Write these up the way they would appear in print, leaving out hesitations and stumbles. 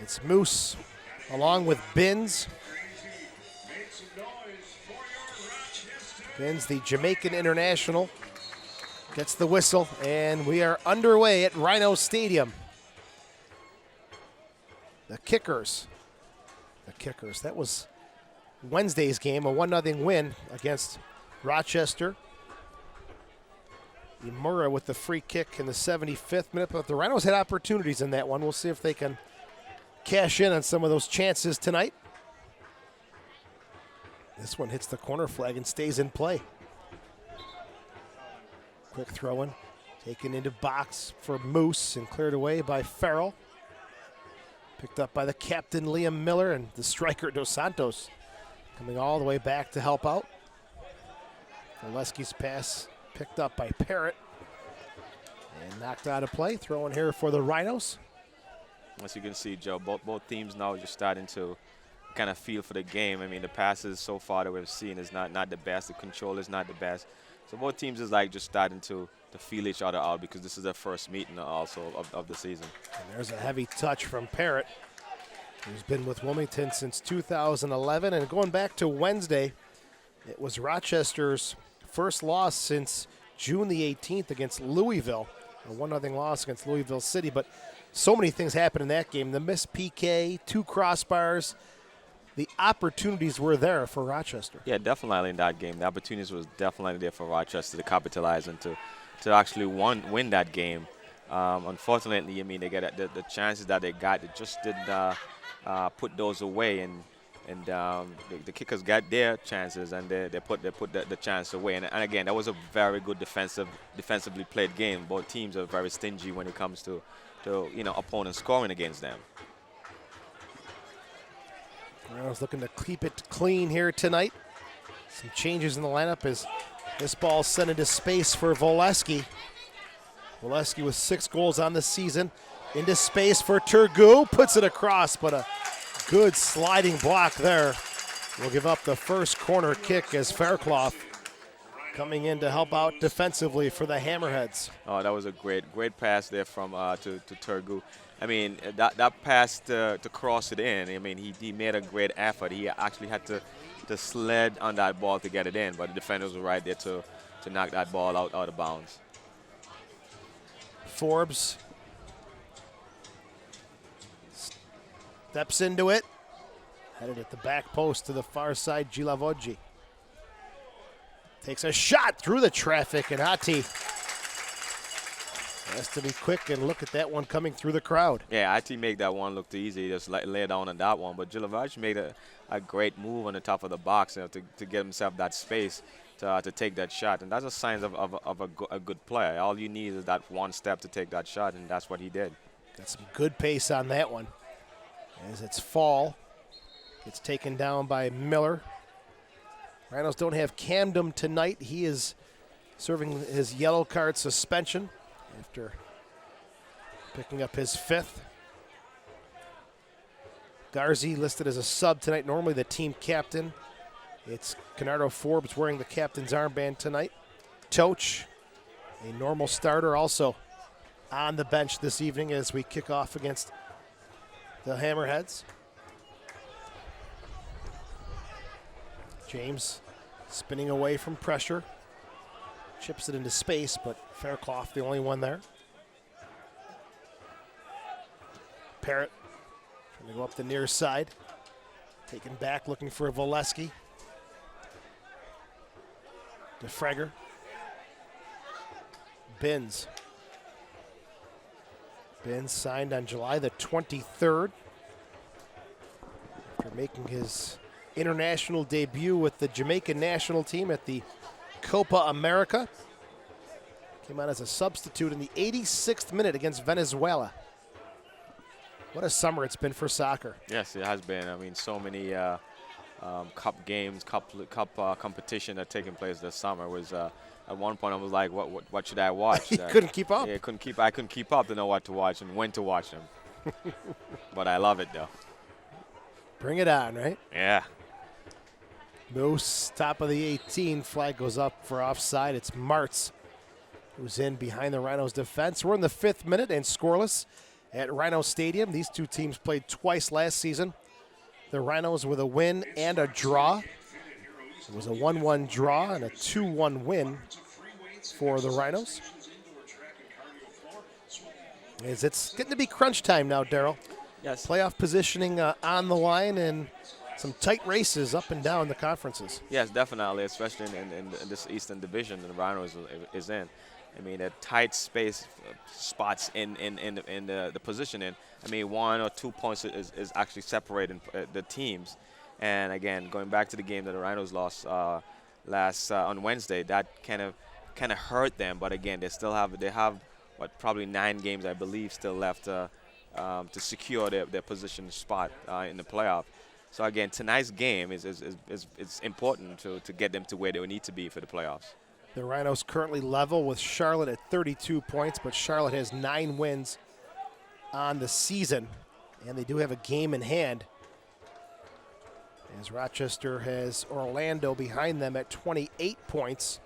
It's Moose along with Binns. Binns, the Jamaican international, gets the whistle, and we are underway at Rhino Stadium. The Kickers. That was Wednesday's game, a 1-0 win against Rochester. Imura with the free kick in the 75th minute, but the Rhinos had opportunities in that one. We'll see if they can cash in on some of those chances tonight. This one hits the corner flag and stays in play. Quick throw in, taken into box for Moose and cleared away by Farrell. Picked up by the captain, Liam Miller, and the striker, Dos Santos, coming all the way back to help out. Volesky's pass picked up by Parrott and knocked out of play. Throw in here for the Rhinos. As you can see, Joe, both teams now are just starting to kind of feel for the game. I mean, the passes so far that we've seen is not the best. The control is not the best. So both teams is like just starting to feel each other out because this is their first meeting also of the season. And there's a heavy touch from Parrott, who's been with Wilmington since 2011. And going back to Wednesday, it was Rochester's first loss since June the 18th against Louisville. A 1-0 loss against Louisville City. But so many things happened in that game. The missed PK, 2 crossbars. The opportunities were there for Rochester. Yeah, definitely in that game. The opportunities was definitely there for Rochester to capitalize and to actually win that game. Unfortunately, I mean, they get the chances that they got, they just didn't put those away, and the Kickers got their chances and they put the chance away. And again, that was a very good defensively played game. Both teams are very stingy when it comes to opponents scoring against them. Rhinos looking to keep it clean here tonight. Some changes in the lineup as this ball sent into space for Volesky. Volesky with 6 goals on the season. Into space for Turgu. Puts it across, but a good sliding block there. We'll give up the first corner kick as Faircloth coming in to help out defensively for the Hammerheads. Oh, that was a great pass there from to Turgu. I mean, that pass to cross it in, I mean, he made a great effort. He actually had to sled on that ball to get it in, but the defenders were right there to knock that ball out of bounds. Forbes steps into it. Headed at the back post to the far side, Gilavoggi. Takes a shot through the traffic, and Ati has to be quick and look at that one coming through the crowd. Yeah, Ati made that one look too easy, just lay down on that one. But Gilavoggi made a great move on the top of the box to get himself that space to take that shot. And that's a sign of a good play. All you need is that one step to take that shot, and that's what he did. Got some good pace on that one. As it's Fall. Gets taken down by Miller. Rhinos don't have Camden tonight. He is serving his yellow card suspension after picking up his 5th. Garzi listed as a sub tonight, normally the team captain. It's Canardo Forbes wearing the captain's armband tonight. Toch, a normal starter, also on the bench this evening as we kick off against the Hammerheads. James spinning away from pressure. Chips it into space, but Faircloth the only one there. Parrott trying to go up the near side. Taken back, looking for Volesky. DeFregger. Binns. Binns signed on July the 23rd. After making his international debut with the Jamaican national team at the Copa America. Came on as a substitute in the 86th minute against Venezuela. What a summer it's been for soccer. Yes, it has been. I mean, so many cup games, cup competition that taking place this summer. Was at one point I was like, what should I watch? You couldn't keep up. Yeah, I couldn't keep up to know what to watch and when to watch them. But I love it though. Bring it on, right? Yeah. Moose, top of the 18. Flag goes up for offside. It's Martz who's in behind the Rhinos' defense. We're in the 5th minute and scoreless at Rhino Stadium. These two teams played twice last season. The Rhinos with a win and a draw. It was a 1-1 draw and a 2-1 win for the Rhinos. As it's getting to be crunch time now, Darryl. Yes. Playoff positioning on the line and some tight races up and down the conferences. Yes, definitely, especially in this Eastern Division that the Rhinos is in. I mean, the tight space spots in the positioning. I mean, 1 or 2 points is actually separating the teams. And again, going back to the game that the Rhinos lost on Wednesday, that kind of hurt them. But again, they have what, probably 9 games, I believe, still left to secure their position spot in the playoff. So again, tonight's game is important to get them to where they need to be for the playoffs. The Rhinos currently level with Charlotte at 32 points, but Charlotte has 9 wins on the season, and they do have a game in hand, as Rochester has Orlando behind them at 28 points.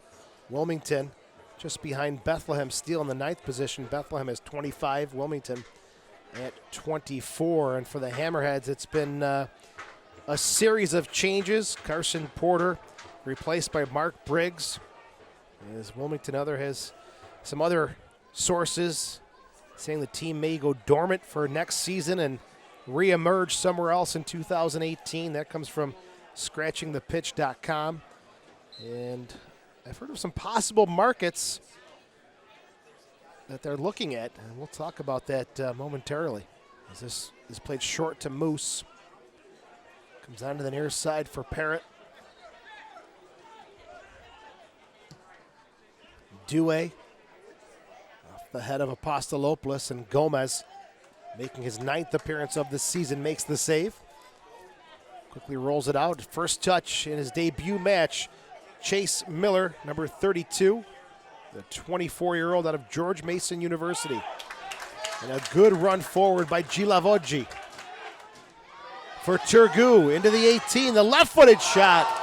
Wilmington just behind Bethlehem, still in the 9th position. Bethlehem has 25, Wilmington at 24. And for the Hammerheads, it's been a series of changes. Carson Porter replaced by Mark Briggs, as Wilmington has some other sources saying the team may go dormant for next season and reemerge somewhere else in 2018. That comes from scratchingthepitch.com. And I've heard of some possible markets that they're looking at, and we'll talk about that momentarily. As this is played short to Moose. Comes onto the near side for Parrott. Due off the head of Apostolopoulos, and Gomez, making his 9th appearance of the season, makes the save. Quickly rolls it out. First touch in his debut match. Chase Miller, number 32, the 24-year-old out of George Mason University. And a good run forward by Gilavogi. For Turgu, into the 18, the left-footed shot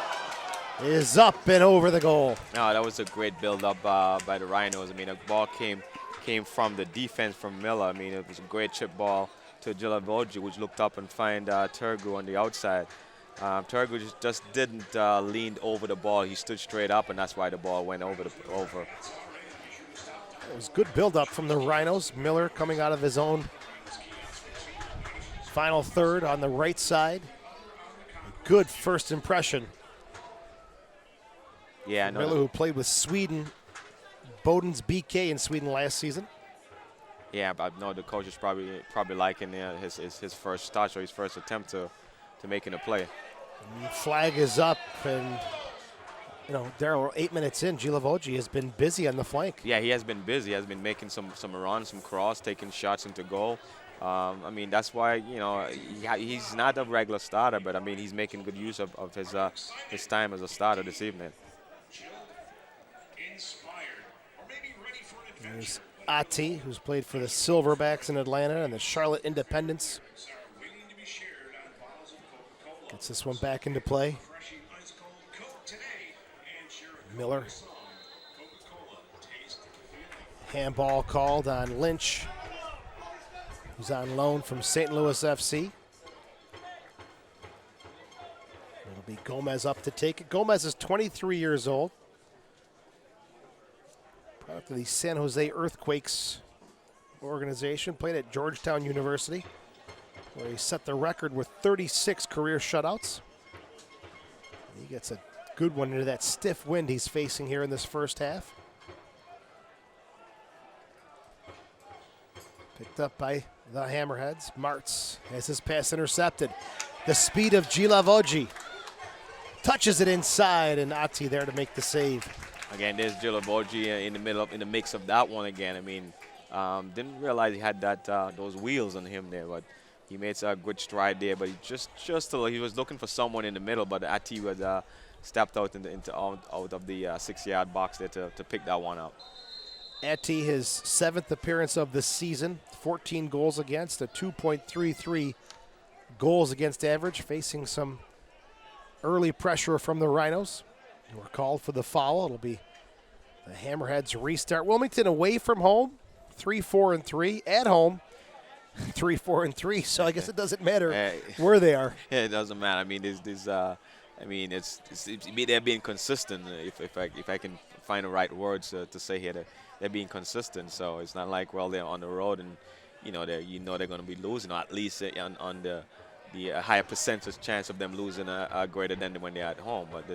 is up and over the goal. No, that was a great build-up by the Rhinos. I mean, the ball came from the defense from Miller. I mean, it was a great chip ball to Gilavogi, which looked up and find Turgu on the outside. Turgu just didn't lean over the ball. He stood straight up, and that's why the ball went over. It was good build-up from the Rhinos. Miller coming out of his own final third on the right side. Good first impression. Yeah, I know. Miller, who played with Sweden, Boden's BK in Sweden last season. Yeah, but no, the coach is probably liking his first start or his first attempt to making a play. Flag is up, and Darryl, 8 minutes in, Gilavogi has been busy on the flank. Yeah, he has been busy. He has been making some runs, some cross, taking shots into goal. I mean, that's why he's not a regular starter, but I mean he's making good use of his time as a starter this evening. There's Ati, who's played for the Silverbacks in Atlanta and the Charlotte Independents. Gets this one back into play. Miller. Handball called on Lynch, who's on loan from St. Louis FC. It'll be Gomez up to take it. Gomez is 23 years old. Product of the San Jose Earthquakes organization. Played at Georgetown University, where he set the record with 36 career shutouts. He gets a good one into that stiff wind he's facing here in this first half. Picked up by the Hammerheads. Martz has his pass intercepted. The speed of Gilavogi. Touches it inside, and Ati there to make the save. Again, there's Gilavogi in the mix of that one again. I mean, didn't realize he had those wheels on him there, but he made a good stride there. But he he was looking for someone in the middle, but Ati was stepped out out of the 6-yard box there to pick that one up. Ati, his 7th appearance of the season, 14 goals against, a 2.33 goals against average, facing some early pressure from the Rhinos, who were called for the foul. It'll be the Hammerheads restart. Wilmington away from home, 3-4-3. At home, 3, 4, and 3. So I guess it doesn't matter Eh, where they are. Yeah, it doesn't matter. I mean, they're being consistent. If I can find the right words to say here, they're being consistent. So it's not like, well, they're on the road and they're going to be losing, or at least on the higher percentage chance of them losing are greater than when they're at home. But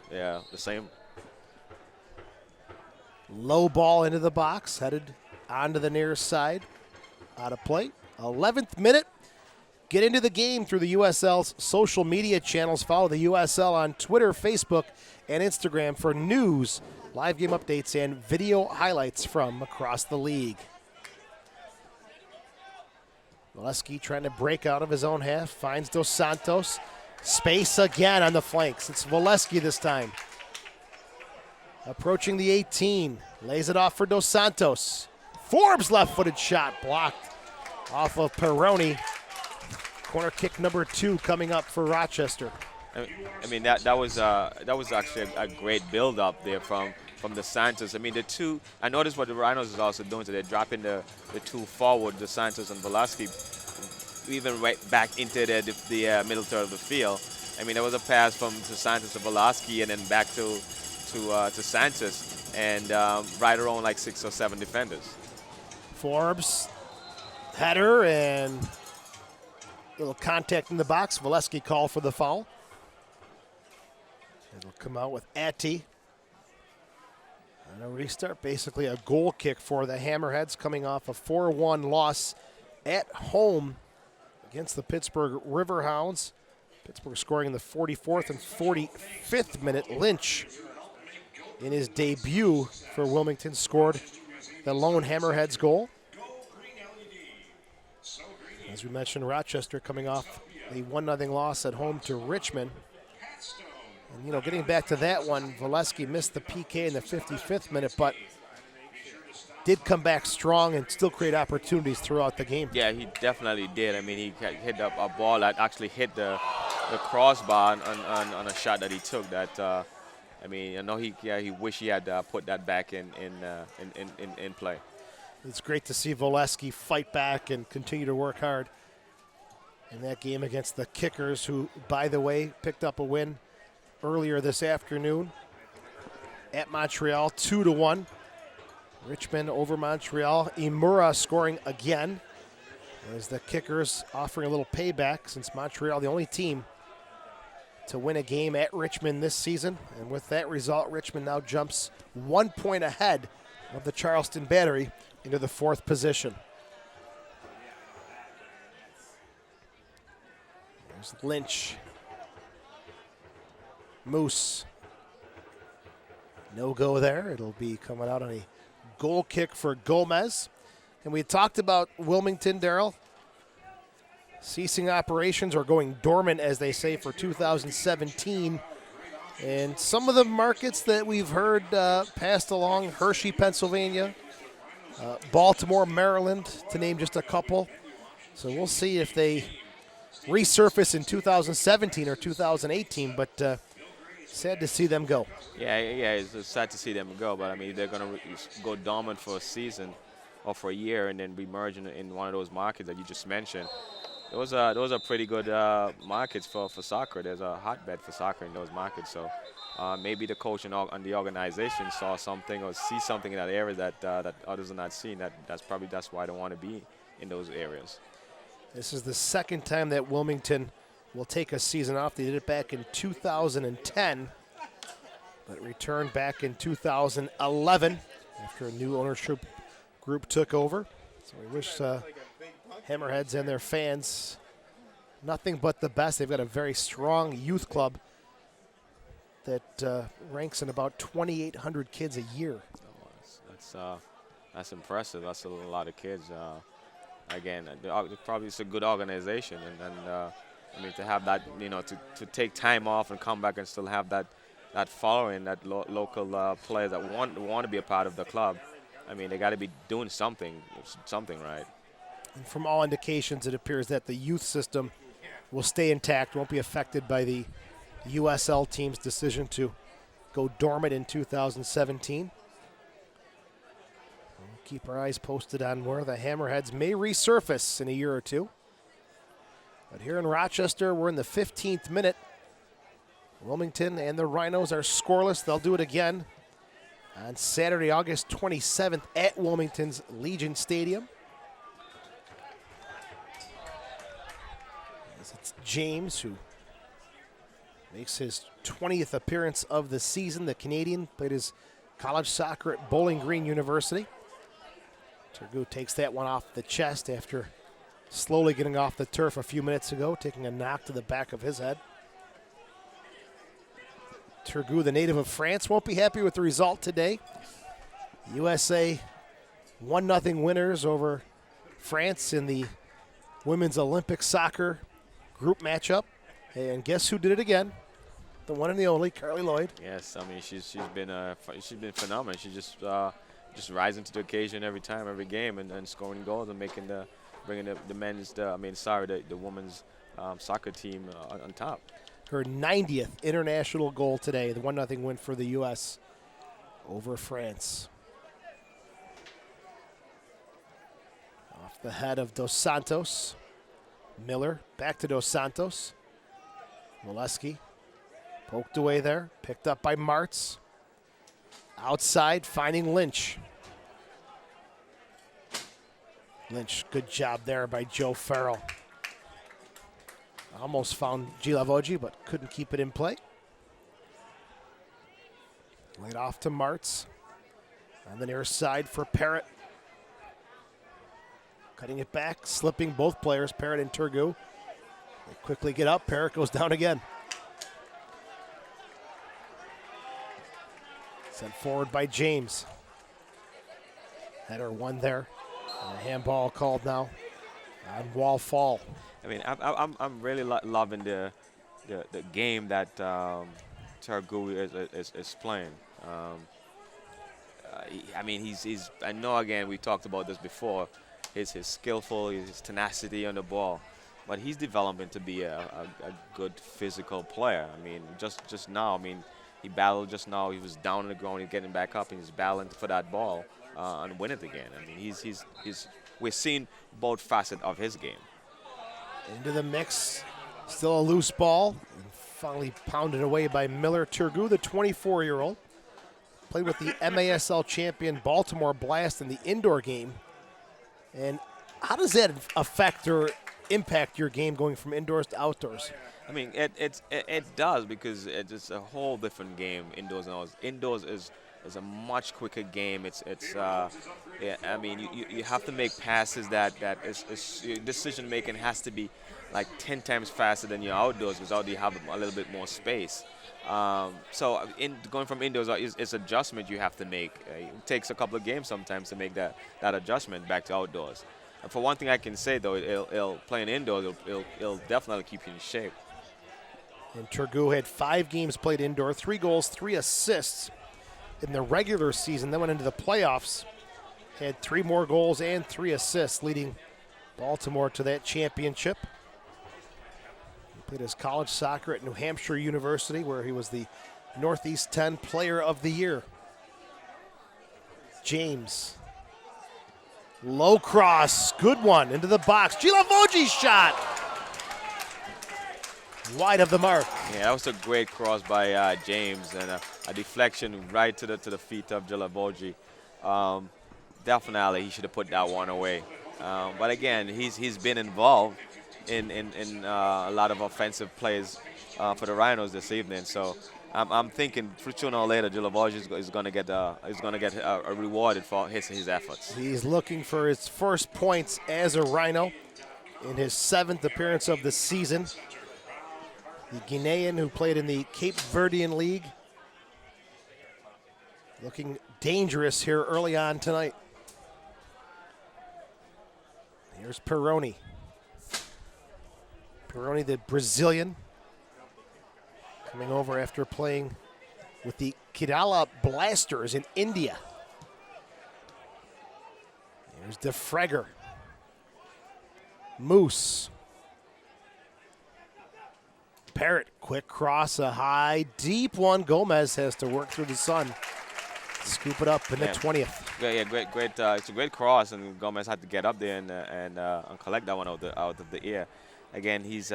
they're the same. Low ball into the box, headed onto the near side. Out of play. 11th minute. Get into the game through the USL's social media channels. Follow the USL on Twitter, Facebook, and Instagram for news, live game updates, and video highlights from across the league. Volesky trying to break out of his own half. Finds Dos Santos. Space again on the flanks. It's Volesky this time. Approaching the 18. Lays it off for Dos Santos. Forbes left-footed shot blocked off of Peroni. Corner kick number 2 coming up for Rochester. I mean that was actually a great build-up there from the Santos. I mean I noticed what the Rhinos is also doing. So they're dropping the 2 forward, the Santos and Volesky, even right back into the middle third of the field. I mean there was a pass from Santos to Volesky and then back to Santos, and right around like 6 or 7 defenders. Forbes, header, and a little contact in the box. Volesky called for the foul. It'll come out with Atty. And a restart, basically a goal kick for the Hammerheads, coming off a 4-1 loss at home against the Pittsburgh Riverhounds. Pittsburgh scoring in the 44th and 45th minute. Lynch, in his debut for Wilmington, scored the lone Hammerheads goal. As we mentioned, Rochester coming off a 1-0 loss at home to Richmond. And, getting back to that one, Volesky missed the PK in the 55th minute, but did come back strong and still create opportunities throughout the game. Yeah, he definitely did. I mean, he hit a ball that actually hit the crossbar on a shot that he took. That I mean, I know he wished he had put that back in play. It's great to see Volesky fight back and continue to work hard in that game against the Kickers, who, by the way, picked up a win earlier this afternoon at Montreal, 2-1. Richmond over Montreal. Imura scoring again as the Kickers offering a little payback, since Montreal the only team to win a game at Richmond this season. And with that result, Richmond now jumps 1 point ahead of the Charleston Battery into the 4th position. There's Lynch. Moose. No go there. It'll be coming out on a goal kick for Gomez. And we talked about Wilmington, Darryl, ceasing operations, or going dormant, as they say, for 2017. And some of the markets that we've heard passed along: Hershey, Pennsylvania, Baltimore, Maryland, to name just a couple. So we'll see if they resurface in 2017 or 2018, but sad to see them go. Yeah, it's sad to see them go, but I mean, they're going to go dormant for a season or for a year and then be merged in one of those markets that you just mentioned. Those are pretty good markets for soccer. There's a hotbed for soccer in those markets. So maybe the coach and the organization saw something or see something in that area that others are not seeing. That's why they want to be in those areas. This is the second time that Wilmington will take a season off. They did it back in 2010, but returned back in 2011 after a new ownership group took over. So we wish Hammerheads and their fans nothing but the best. They've got a very strong youth club that ranks in about 2,800 kids a year. That's impressive. That's a lot of kids. Again, probably it's a good organization, and I mean, to have that, to take time off and come back and still have that following, that local players that want to be a part of the club. I mean, they got to be doing something right. And from all indications, it appears that the youth system will stay intact, won't be affected by the USL team's decision to go dormant in 2017. We'll keep our eyes posted on where the Hammerheads may resurface in a year or two. But here in Rochester, we're in the 15th minute. Wilmington and the Rhinos are scoreless. They'll do it again on Saturday, August 27th at Wilmington's Legion Stadium. As it's James who makes his 20th appearance of the season. The Canadian played his college soccer at Bowling Green University. Turgot takes that one off the chest after slowly getting off the turf a few minutes ago, taking a knock to the back of his head. Turgot, the native of France, won't be happy with the result today. USA 1-0 winners over France in the women's Olympic soccer group matchup. And guess who did it again? The one and the only, Carly Lloyd. Yes, I mean she's been phenomenal. She just rising to the occasion every time, every game, and scoring goals and bringing the women's soccer team on top. Her 90th international goal today, the 1-0 win for the U.S. over France. Off the head of Dos Santos. Miller back to Dos Santos. Volesky poked away there, picked up by Martz. Outside, finding Lynch. Lynch, good job there by Joe Farrell. Almost found Gilavogi, but couldn't keep it in play. Laid off to Martz. On the near side for Parrott. Cutting it back, slipping both players, Parrott and Turgot. They quickly get up, Parrott goes down again. Sent forward by James. Header one there. And a handball called now on Wall Fall. I mean, I'm really loving the game that Turgot is playing. I mean, he's. I know again we talked about this before. His skillful, his tenacity on the ball, but he's developing to be a good physical player. I mean, just now. I mean, he battled just now. He was down on the ground. He's getting back up and he's battling for that ball and win it again. I mean, we're seeing both facets of his game. Into the mix, still a loose ball, and finally pounded away by Miller. Turgot, the 24-year-old, played with the MASL champion Baltimore Blast in the indoor game. And how does that affect or impact your game going from indoors to outdoors? I mean, it does, because it's a whole different game, indoors and outdoors. Indoors is a much quicker game. Yeah, I mean, you have to make passes that your decision making has to be like 10 times faster than your outdoors, because outdoors you have a little bit more space. So going from indoors, it's adjustment you have to make. It takes a couple of games sometimes to make that adjustment back to outdoors. And for one thing I can say though, it'll playing indoors, it'll definitely keep you in shape. And Turgot had 5 games played indoor, 3 goals, 3 assists in the regular season. Then went into the playoffs, had 3 more goals and 3 assists, leading Baltimore to that championship. He played his college soccer at New Hampshire University, where he was the Northeast 10 Player of the Year. James. Low cross, good one, into the box. Gilavogi's shot! Wide of the mark. Yeah, that was a great cross by James, and a deflection right to the feet of Gilavogi. Definitely, he should have put that one away. But again, he's been involved in a lot of offensive plays for the Rhinos this evening. So I'm thinking, sooner or later, Gilavogi is going to get rewarded for his efforts. He's looking for his first points as a Rhino in his 7th appearance of the season. The Guinean who played in the Cape Verdean League, looking dangerous here early on tonight. Here's Peroni. Peroni, the Brazilian, coming over after playing with the Kerala Blasters in India. Here's DeFregger. Moose. Parrott, quick cross, a high, deep one. Gomez has to work through the sun. Scoop it up in the 20th. great. It's a great cross, and Gomez had to get up there and collect that one out of the air. Again, he's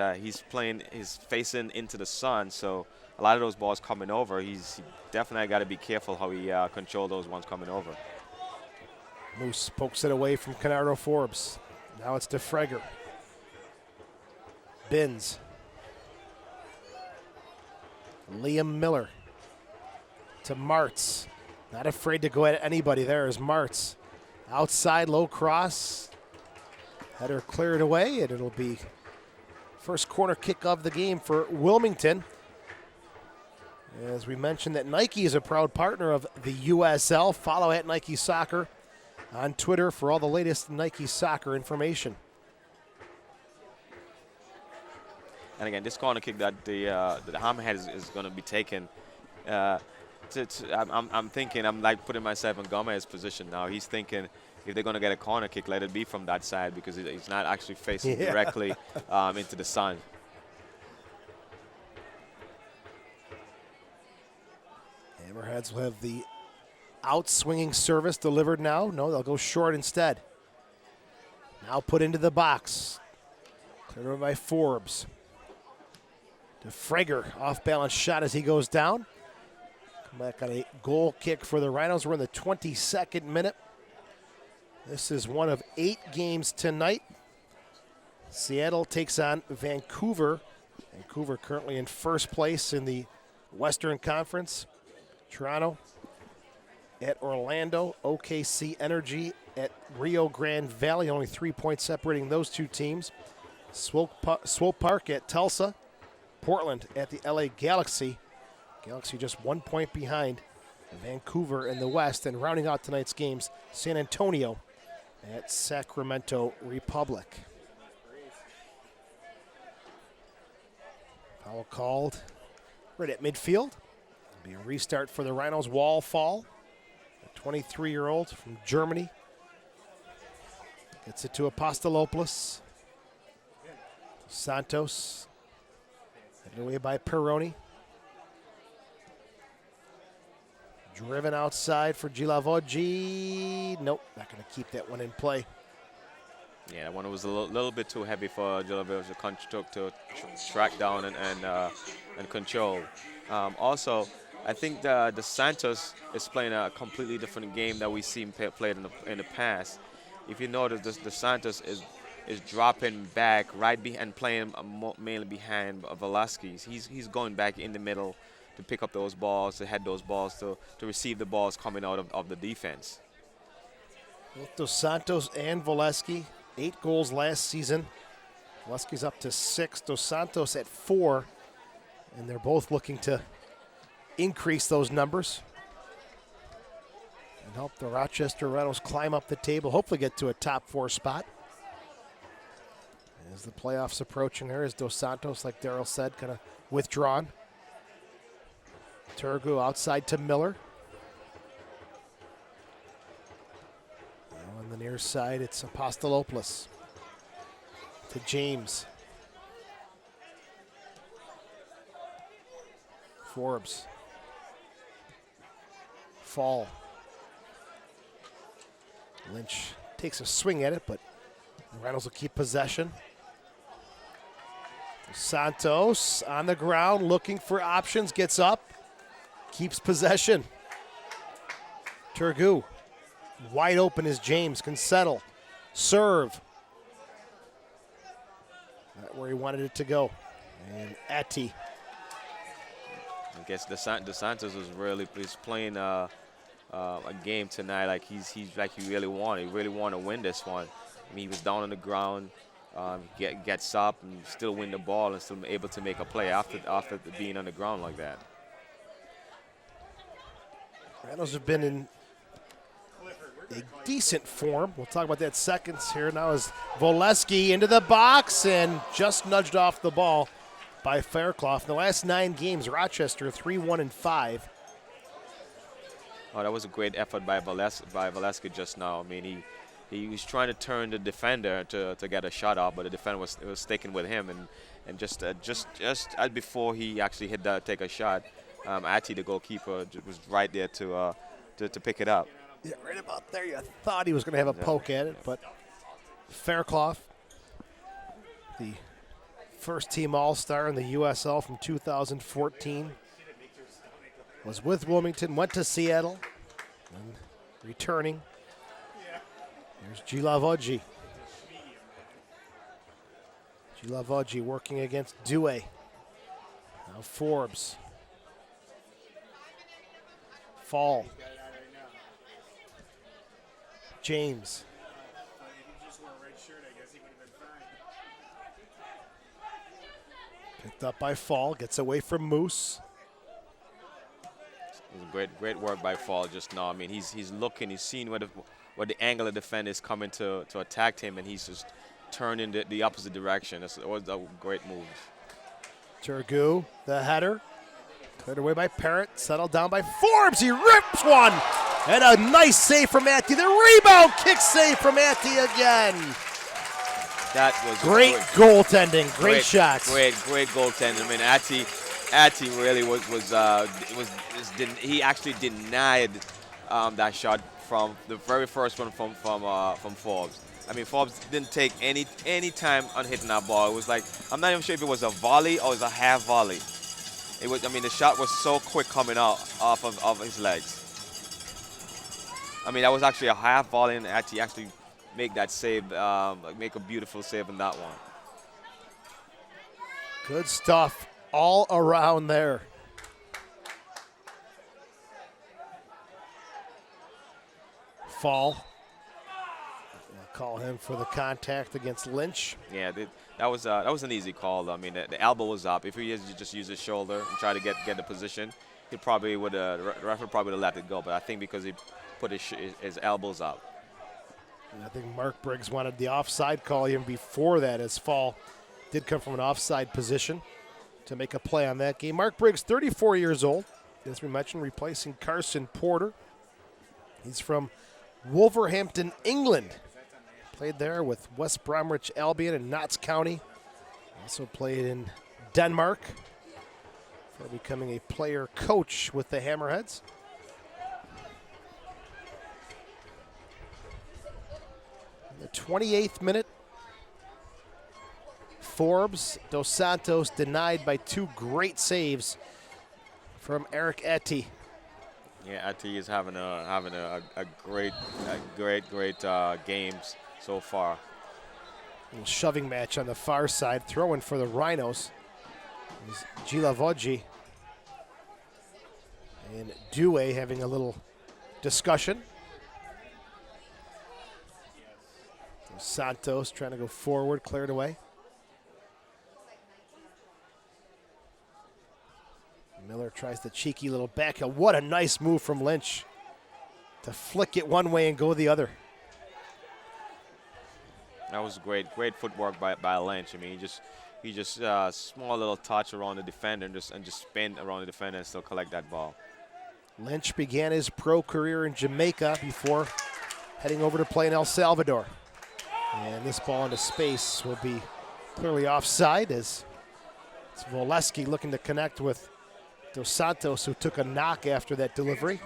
playing, he's facing into the sun, so a lot of those balls coming over. He definitely got to be careful how he control those ones coming over. Moose pokes it away from Canardo Forbes. Now it's to Freger. Binns. Liam Miller to Martz. Not afraid to go at anybody there is Martz. Outside, low cross. Header cleared away, and it'll be first corner kick of the game for Wilmington. As we mentioned that Nike is a proud partner of the USL. Follow at Nike Soccer on Twitter for all the latest Nike Soccer information. And again, this corner kick that the Hammerhead is going to be taken. I'm thinking, I'm like putting myself in Gomez's position now. He's thinking if they're going to get a corner kick, let it be from that side because he's not actually facing directly into the sun. Hammerheads will have the out-swinging service delivered now. No, they'll go short instead. Now put into the box. Cleared over by Forbes. To Freger, off-balance shot as he goes down. Come back on a goal kick for the Rhinos. We're in the 22nd minute. This is one of 8 games tonight. Seattle takes on Vancouver. Vancouver currently in first place in the Western Conference. Toronto at Orlando. OKC Energy at Rio Grande Valley. Only 3 points separating those two teams. Swope Park at Tulsa. Portland at the LA Galaxy. Galaxy just 1 point behind Vancouver in the West. And rounding out tonight's games, San Antonio at Sacramento Republic. Foul called right at midfield. It'll be a restart for the Rhinos. Wall fall. A 23-year-old from Germany. Gets it to Apostolopoulos. Santos. Headed away by Peroni. Driven outside for Gilavogi. Nope, not going to keep that one in play. Yeah, that one was a little bit too heavy for Gilavogi to track down and control. Also, I think the Santos is playing a completely different game that we've seen played in the past. If you notice, the Santos is dropping back right and playing mainly behind Volesky. He's going back in the middle to pick up those balls, to head those balls, to receive the balls coming out of the defense. Both Dos Santos and Volesky, 8 goals last season. Volesky's up to 6, Dos Santos at 4, and they're both looking to increase those numbers and help the Rochester Rhinos climb up the table, hopefully get to a top 4 spot. As the playoffs approaching here, as Dos Santos, like Darryl said, kind of withdrawn. Turgu outside to Miller. Now on the near side, it's Apostolopoulos. To James. Forbes. Fall. Lynch takes a swing at it, but the Rhinos will keep possession. Santos on the ground looking for options, gets up, keeps possession. Turgu, wide open is James, can settle, serve. Not where he wanted it to go. And Ati. I guess the Santos is playing a game tonight like he's like he really wanted. He really want to win this one. I mean, he was down on the ground. Gets up and still win the ball and still able to make a play after being on the ground like that. Rhinos have been in a decent form. We'll talk about that seconds here. Now is Volesky into the box and just nudged off the ball by Fairclough. In the last 9 games, Rochester 3-1-5. Oh, that was a great effort by Volesky just now. I mean, he was trying to turn the defender to get a shot off, but the defender was sticking with him, and just as before he actually take a shot, Ati, the goalkeeper, was right there to pick it up. Yeah, right about there. You thought he was going to have a poke at it, but Fairclough, the first-team All-Star in the USL from 2014, was with Wilmington, went to Seattle, and returning. Here's Gilavogi. Gilavogi working against Due. Now Forbes. Fall. James. Picked up by Fall, gets away from Moose. Great work by Fall just now. I mean, he's looking, he's seeing where the angle of the defender is coming to attack him, and he's just turning the opposite direction. It was a great move. Turgu, the header. Cleared away by Parrott, settled down by Forbes. He rips one! And a nice save from Atty. The rebound kick save from Atty again. That was great goaltending, great shots. Great goaltending. I mean, Atty really he actually denied that shot from the very first one from Forbes. I mean, Forbes didn't take any time on hitting that ball. It was like, I'm not even sure if it was a volley or it was a half volley. It was. I mean, the shot was so quick coming out off of his legs. I mean, that was actually a half volley, and Atty actually make that save, make a beautiful save in that one. Good stuff all around there. Fall. I'll call him for the contact against Lynch. Yeah, that was an easy call. I mean, the elbow was up. If he just used his shoulder and try to get the position, he probably would. The referee probably would have let it go. But I think because he put his elbows up. And I think Mark Briggs wanted the offside call even before that, as Fall did come from an offside position to make a play on that game. Mark Briggs, 34 years old, as we mentioned, replacing Carson Porter. He's from Wolverhampton, England. Played there with West Bromwich Albion and Notts County. Also played in Denmark before becoming a player coach with the Hammerheads. In the 28th minute, Forbes, Dos Santos denied by two great saves from Eric Atty. Yeah, Atty is having a great games so far. Little shoving match on the far side, throwing for the Rhinos is Gilavogi and Due having a little discussion. Santos trying to go forward, cleared away. Miller tries the cheeky little backheel. What a nice move from Lynch to flick it one way and go the other. That was great footwork by Lynch. I mean, he just small little touch around the defender and just spin around the defender and still collect that ball. Lynch began his pro career in Jamaica before heading over to play in El Salvador. And this ball into space will be clearly offside, as it's Volesky looking to connect with Dos Santos, who took a knock after that delivery.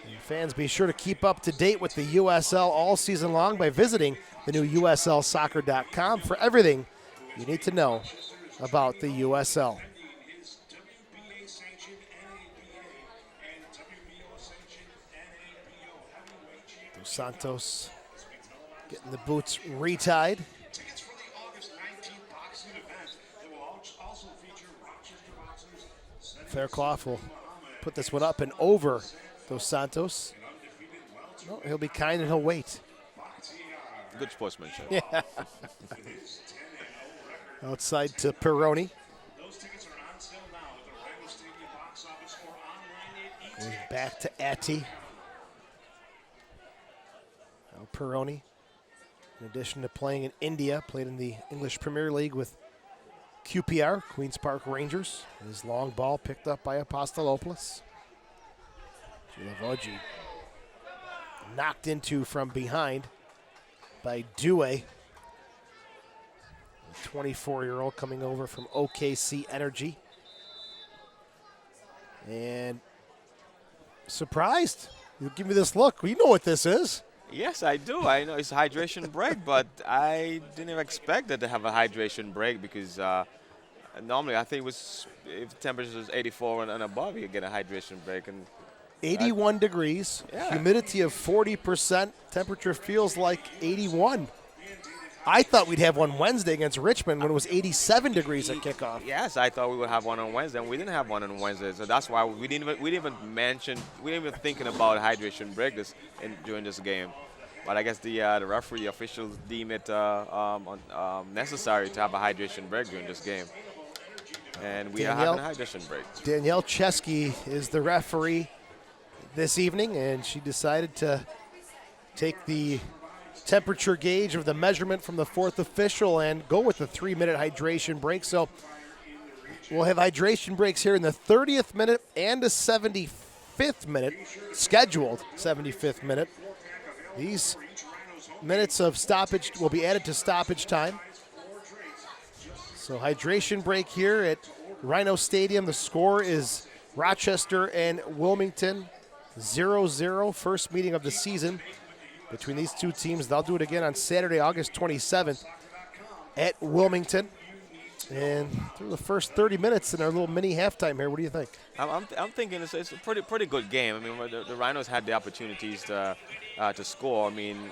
And fans, be sure to keep up to date with the USL all season long by visiting the new USLsoccer.com for everything you need to know about the USL. Dos Santos getting the boots retied. Fairclough will put this one up and over Dos Santos. No, he'll be kind and he'll wait. Good sportsmanship. Yeah. Outside to Peroni. Going back to Atty. Now Peroni, in addition to playing in India, played in the English Premier League with QPR, Queen's Park Rangers. His long ball picked up by Apostolopoulos. Gilavogi knocked into from behind by Due. A 24-year-old coming over from OKC Energy. And surprised. You give me this look. You know what this is. Yes, I do. I know it's a hydration break, but I didn't even expect it to have a hydration break because normally I think it was if the temperature was 84 and above, you get a hydration break. And 81 degrees, yeah. humidity of 40%, temperature feels like 81. I thought we'd have one Wednesday against Richmond when it was 87 degrees at kickoff. Yes, I thought we would have one on Wednesday, and we didn't have one on Wednesday, so that's why we didn't even thinking about hydration break during this game. But I guess the referee officials deem it necessary to have a hydration break during this game, and we are having a hydration break. Danielle Chesky is the referee this evening, and she decided to take the temperature gauge of the measurement from the fourth official and go with the 3-minute hydration break. So we'll have hydration breaks here in the 30th minute and the 75th minute, scheduled 75th minute. These minutes of stoppage will be added to stoppage time. So hydration break here at Rhino Stadium. The score is Rochester and Wilmington 0-0, first meeting of the season between these two teams. They'll do it again on Saturday, August 27th at Wilmington. And through the first 30 minutes in our little mini halftime here, what do you think? I'm thinking it's a pretty good game. I mean, the Rhinos had the opportunities to score. I mean,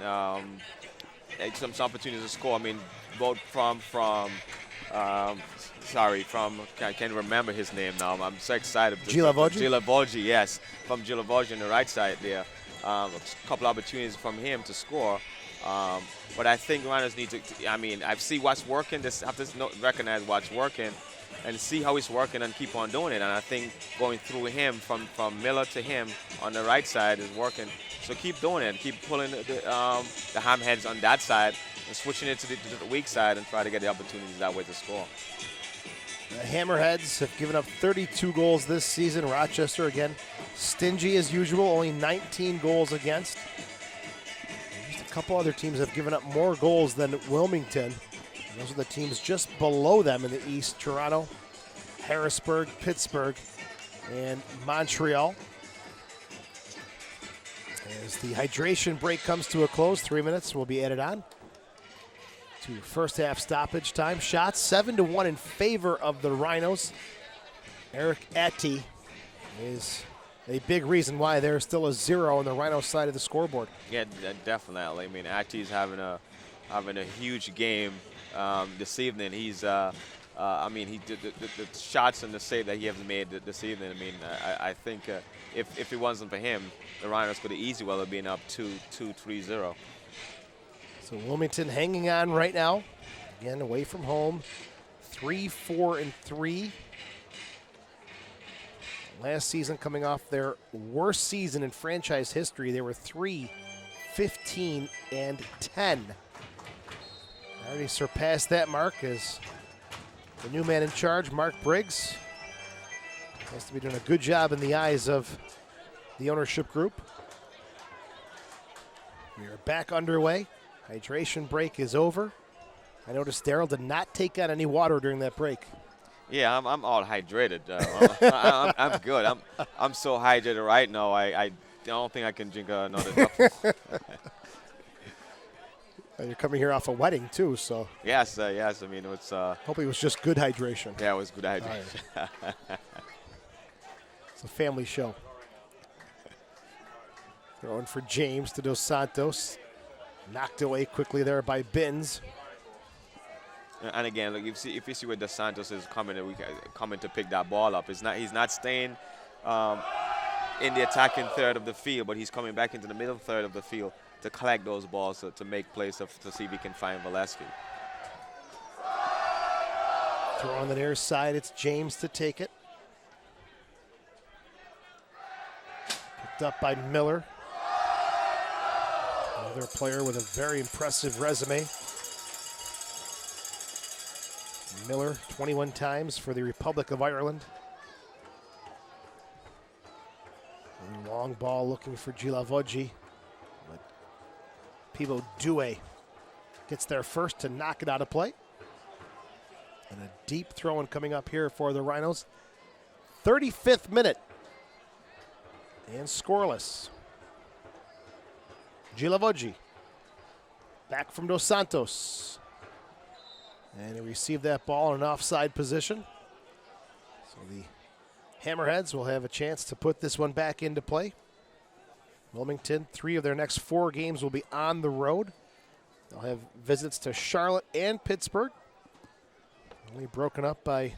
some opportunities to score. I mean, both from I can't remember his name now. I'm so excited. Gilavogi, yes, from Gilavogi on the right side there. A couple opportunities from him to score. But I think Rhinos need to, I see what's working. I have to recognize what's working and see how it's working and keep on doing it. And I think going through him, from Miller to him on the right side is working. So keep doing it. Keep pulling the hamheads on that side and switching it to the weak side and try to get the opportunities that way to score. The Hammerheads have given up 32 goals this season. Rochester, again, stingy as usual, only 19 goals against. Just a couple other teams have given up more goals than Wilmington. And those are the teams just below them in the East: Toronto, Harrisburg, Pittsburgh, and Montreal. As the hydration break comes to a close, 3 minutes will be added on to first half stoppage time. Shots 7-1 in favor of the Rhinos. Eric Atty is a big reason why there's still a 0 on the Rhino side of the scoreboard. Yeah, definitely. I mean, Atty's having a huge game this evening. He's he did the shots and the save that he has made this evening. I mean, I think if it wasn't for him, the Rhinos could have easily well have been up 2-3-0. So Wilmington hanging on right now. Again, away from home, 3-4-3. Last season, coming off their worst season in franchise history, they were 3-15-10. Already surpassed that mark as the new man in charge, Mark Briggs, has to be doing a good job in the eyes of the ownership group. We are back underway. Hydration break is over. I noticed Darryl did not take on any water during that break. Yeah, I'm all hydrated. I'm good. I'm so hydrated right now. I don't think I can drink another cup. You're coming here off a wedding too, so. Yes. I mean, it's. Hopefully, it was just good hydration. Yeah, it was good hydration. Right. It's a family show. Throwing for James to Dos Santos. Knocked away quickly there by Bins. And again, look, if you see where Dos Santos is coming to pick that ball up, he's not staying in the attacking third of the field, but he's coming back into the middle third of the field to collect those balls to make plays to see if he can find Volesky. Throw on the near side, it's James to take it. Picked up by Miller. Another player with a very impressive resume. Miller, 21 times for the Republic of Ireland. And long ball looking for Gilavogi. But Pivo Due gets there first to knock it out of play. And a deep throw-in coming up here for the Rhinos. 35th minute. And scoreless. Gilavogi. Back from Dos Santos. And he received that ball in an offside position. So the Hammerheads will have a chance to put this one back into play. Wilmington, 3 of their next 4 games will be on the road. They'll have visits to Charlotte and Pittsburgh. Only broken up by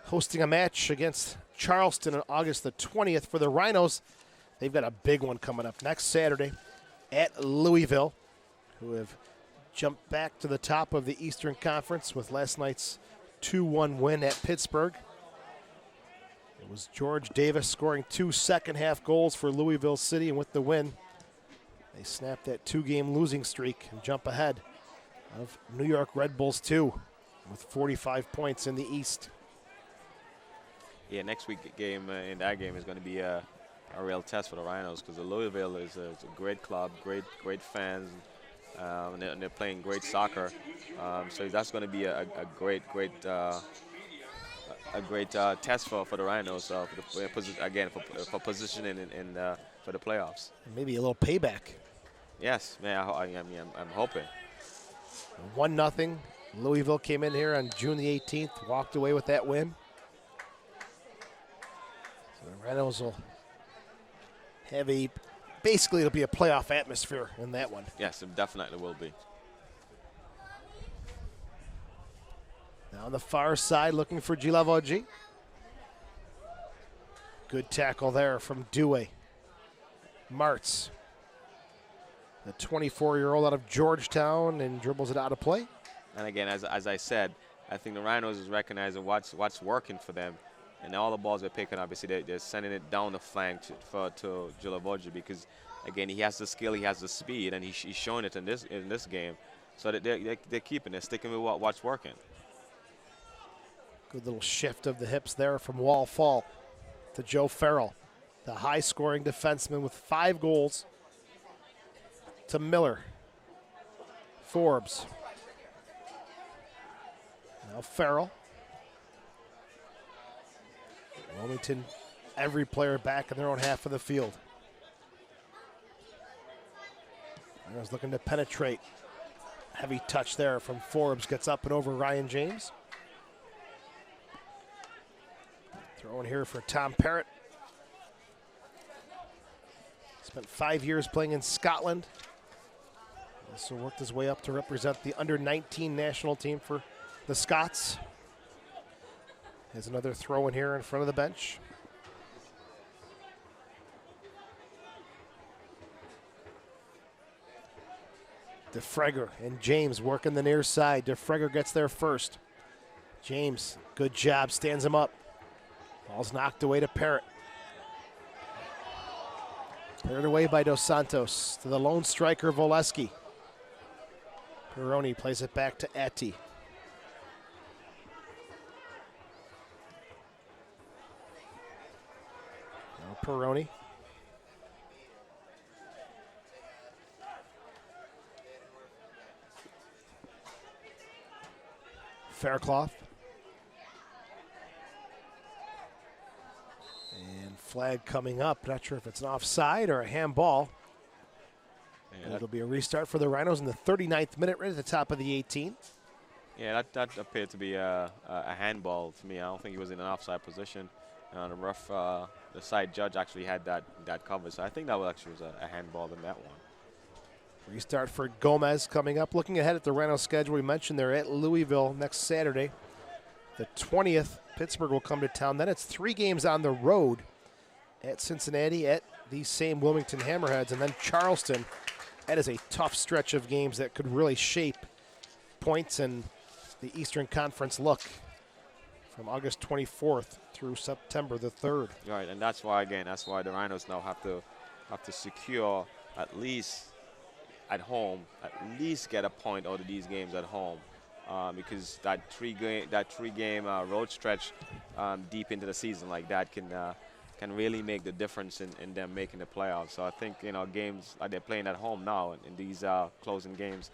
hosting a match against Charleston on August the 20th for the Rhinos. They've got a big one coming up next Saturday at Louisville, who have jumped back to the top of the Eastern Conference with last night's 2-1 win at Pittsburgh. It was George Davis scoring 2 second-half goals for Louisville City, and with the win, they snapped that 2-game losing streak and jump ahead of New York Red Bulls 2 with 45 points in the East. Yeah, next week game in that game is going to be a real test for the Rhinos, because the Louisville is a great club, great fans, and they're playing great soccer. So that's going to be a great test for the Rhinos for positioning for the playoffs. And maybe a little payback. Yes, man. I'm hoping. 1-0. Louisville came in here on June the 18th, walked away with that win. So the Rhinos will have basically it'll be a playoff atmosphere in that one. Yes, it definitely will be. Now on the far side, looking for Gilavogi. Good tackle there from Dewey. Martz, the 24-year-old out of Georgetown, and dribbles it out of play. And again, as I said, I think the Rhinos is recognizing what's working for them, and all the balls they're picking up, obviously they're sending it down the flank to Gilavogi, because again, he has the skill, he has the speed, and he's showing it in this game. So that they're sticking with what's working. Good little shift of the hips there from Wall Fall to Joe Farrell, the high-scoring defenseman with 5 goals, to Miller. Forbes. Now Farrell. Wilmington, every player back in their own half of the field. Rhinos looking to penetrate. Heavy touch there from Forbes, gets up and over Ryan James. Throw in here for Tom Parrott. Spent 5 years playing in Scotland. Also worked his way up to represent the under-19 national team for the Scots. Has another throw in here in front of the bench. DeFreger and James working the near side. DeFreger gets there first. James, good job, stands him up. Ball's knocked away to Parrott. Cleared away by Dos Santos to the lone striker, Volesky. Peroni plays it back to Atti. Now Peroni. Faircloth. And flag coming up. Not sure if it's an offside or a handball. Yeah, it'll be a restart for the Rhinos in the 39th minute, right at the top of the 18. Yeah, that appeared to be a handball to me. I don't think he was in an offside position. The ref, the side judge actually had that covered. So I think that actually was a handball in that one. Restart for Gomez coming up. Looking ahead at the Rhinos schedule, we mentioned they're at Louisville next Saturday. The 20th, Pittsburgh will come to town. Then it's 3 games on the road at Cincinnati, at these same Wilmington Hammerheads, and then Charleston. That is a tough stretch of games that could really shape points and the Eastern Conference look from August 24th through September the 3rd. Right, and that's why the Rhinos now have to secure at least at home, at least get a point out of these games at home, because that three game road stretch deep into the season like that can really make the difference in them making the playoffs. So I think games like they're playing at home now in these closing games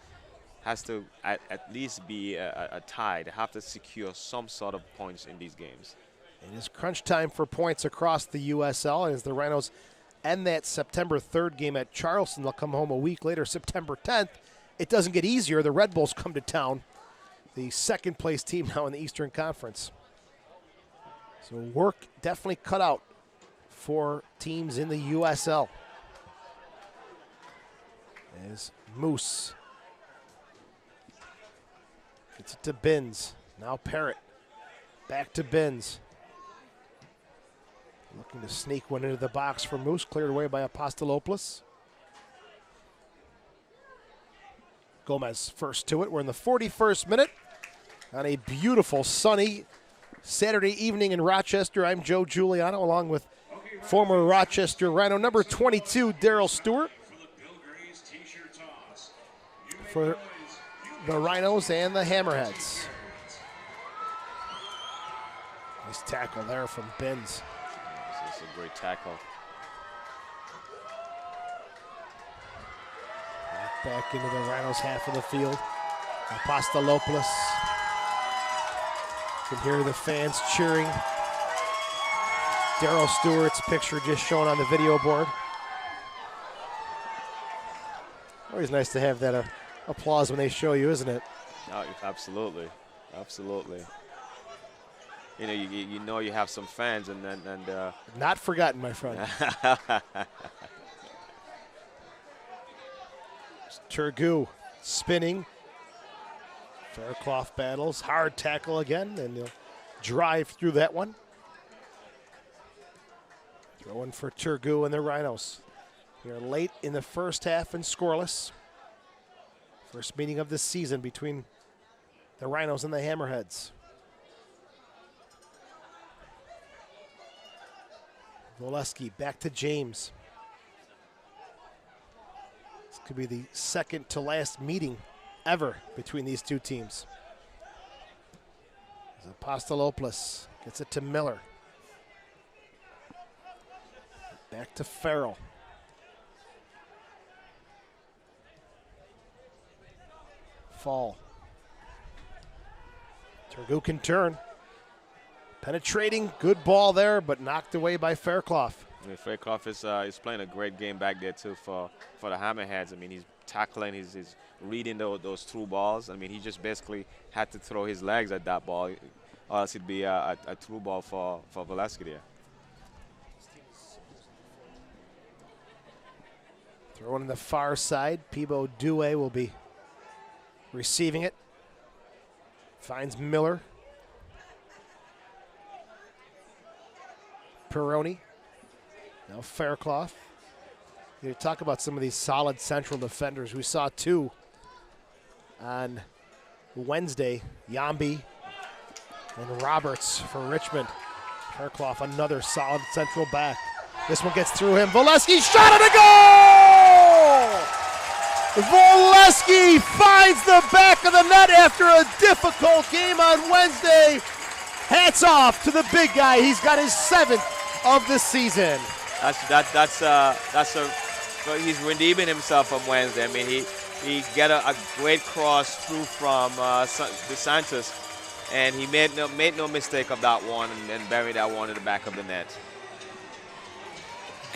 has to at least be a tie. They have to secure some sort of points in these games. It is crunch time for points across the USL as the Rhinos end that September 3rd game at Charleston. They'll come home a week later, September 10th. It doesn't get easier. The Red Bulls come to town, the second-place team now in the Eastern Conference. So work definitely cut out for teams in the USL. As Moose gets it to Binns. Now Parrott. Back to Binns. Looking to sneak one into the box for Moose. Cleared away by Apostolopoulos. Gomez first to it. We're in the 41st minute on a beautiful sunny Saturday evening in Rochester. I'm Joe Giuliano along with former Rochester Rhino number 22, Daryl Stewart. For the Rhinos and the Hammerheads. Nice tackle there from Binns. This is a great tackle. Back into the Rhinos half of the field. Apostolopoulos. You can hear the fans cheering. Daryl Stewart's picture just shown on the video board. Always nice to have that applause when they show you, isn't it? No, absolutely, absolutely. You know, you know you have some fans, and Not forgotten, my friend. Turgu spinning. Faircloth battles. Hard tackle again, and he'll drive through that one. Throwing for Turgu and the Rhinos. We are late in the first half and scoreless. First meeting of the season between the Rhinos and the Hammerheads. Volesky back to James. This could be the second to last meeting ever between these two teams. Apostolopoulos gets it to Miller. Back to Farrell. Fall. Turgu can turn. Penetrating, good ball there, but knocked away by Faircloth. I mean, Faircloth is playing a great game back there too for the Hammerheads. I mean, he's tackling, he's reading those through balls. I mean, he just basically had to throw his legs at that ball, or else it'd be a through ball for Volesky there. Throwing in the far side, Peebo Due will be receiving it. Finds Miller. Peroni. Now Faircloth. You talk about some of these solid central defenders. We saw two on Wednesday. Yambi and Roberts for Richmond. Faircloth, another solid central back. This one gets through him. Volesky shot at a goal! Volesky finds the back of the net after a difficult game on Wednesday. Hats off to the big guy. He's got his 7th of the season. He's redeeming himself from Wednesday. I mean, he got a great cross through from Santos, and he made no mistake of that one and buried that one in the back of the net.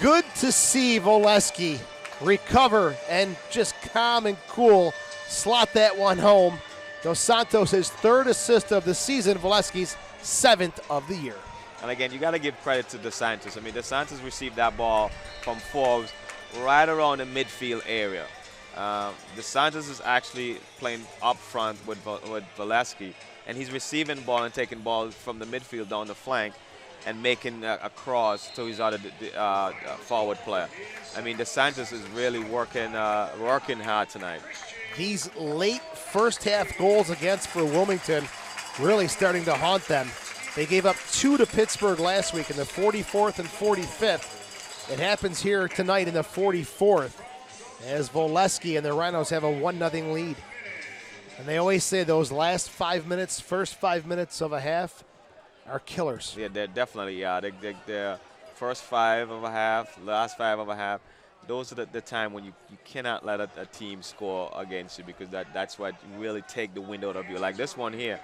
Good to see Volesky recover and just calm and cool slot that one home. Dos Santos, his 3rd assist of the season, Volesky's 7th of the year. And again, you got to give credit to Dos Santos. I mean, Dos Santos received that ball from Forbes right around the midfield area. Dos Santos is actually playing up front with Volesky, and he's receiving the ball and taking ball from the midfield down the flank and making a cross to his other forward player. I mean, Dos Santos is really working hard tonight. These late first half goals against for Wilmington really starting to haunt them. They gave up 2 to Pittsburgh last week in the 44th and 45th. It happens here tonight in the 44th as Volesky and the Rhinos have a 1-0 lead. And they always say those last 5 minutes, first 5 minutes of a half are killers. Yeah, they're definitely, they're first 5 of a half, last 5 of a half. Those are the time when you cannot let a team score against you, because that's what really take the wind out of you. Like this one here,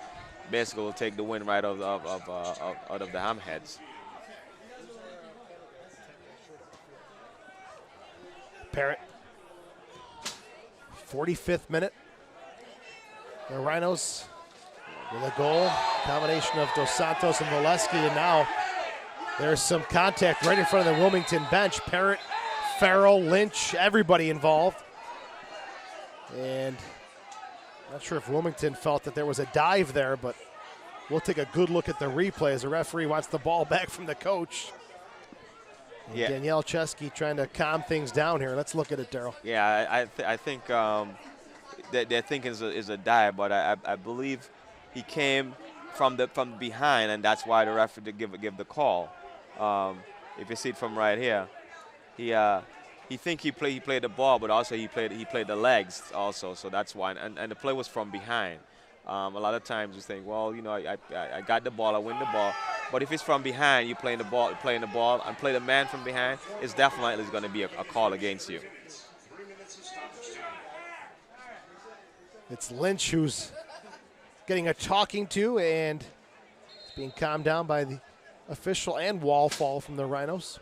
basically will take the wind right out of the Hammerheads. 45th minute. The Rhinos with a goal, combination of Dos Santos and Volesky, and now there's some contact right in front of the Wilmington bench. Parrott, Farrell, Lynch, everybody involved. And not sure if Wilmington felt that there was a dive there, but we'll take a good look at the replay as the referee wants the ball back from the coach. Yeah. Danielle Chesky trying to calm things down here. Let's look at it, Daryl. Yeah, I think they're thinking is a dive, but I believe he came from behind, and that's why the referee did give the call. If you see it from right here, he played the ball, but also he played the legs also, so that's why. And the play was from behind. A lot of times you think, well, you know, I got the ball, I win the ball. But if it's from behind, you playing the ball, and play the man from behind, it's definitely going to be a call against you. It's Lynch who's getting a talking to, and it's being calmed down by the official and wall fall from the Rhinos.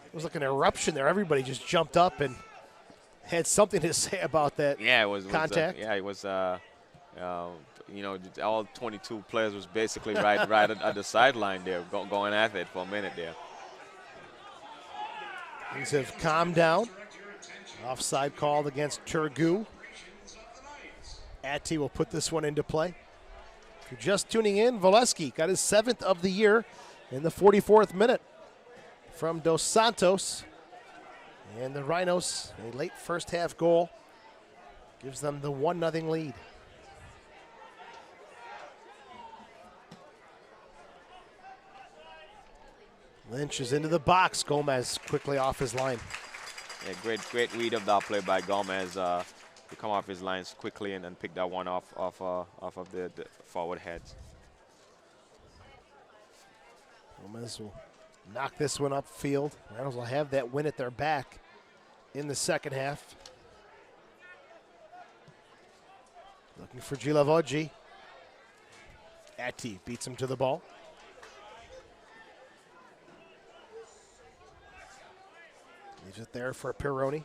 It was like an eruption there. Everybody just jumped up and had something to say about that. Yeah, it was contact. It was. You know, all 22 players was basically right at the sideline there, going at it for a minute there. Things have calmed down. Offside called against Turgu. Atty will put this one into play. If you're just tuning in, Volesky got his 7th of the year in the 44th minute from Dos Santos. And the Rhinos, a late first half goal, gives them the 1-0 lead. Lynch is into the box. Gomez quickly off his line. Yeah, great read of that play by Gomez to come off his lines quickly and pick that one off of the forward heads. Gomez will knock this one upfield. Reynolds will have that win at their back in the second half. Looking for Gilavogi. Atty beats him to the ball. Leaves it there for Pironi.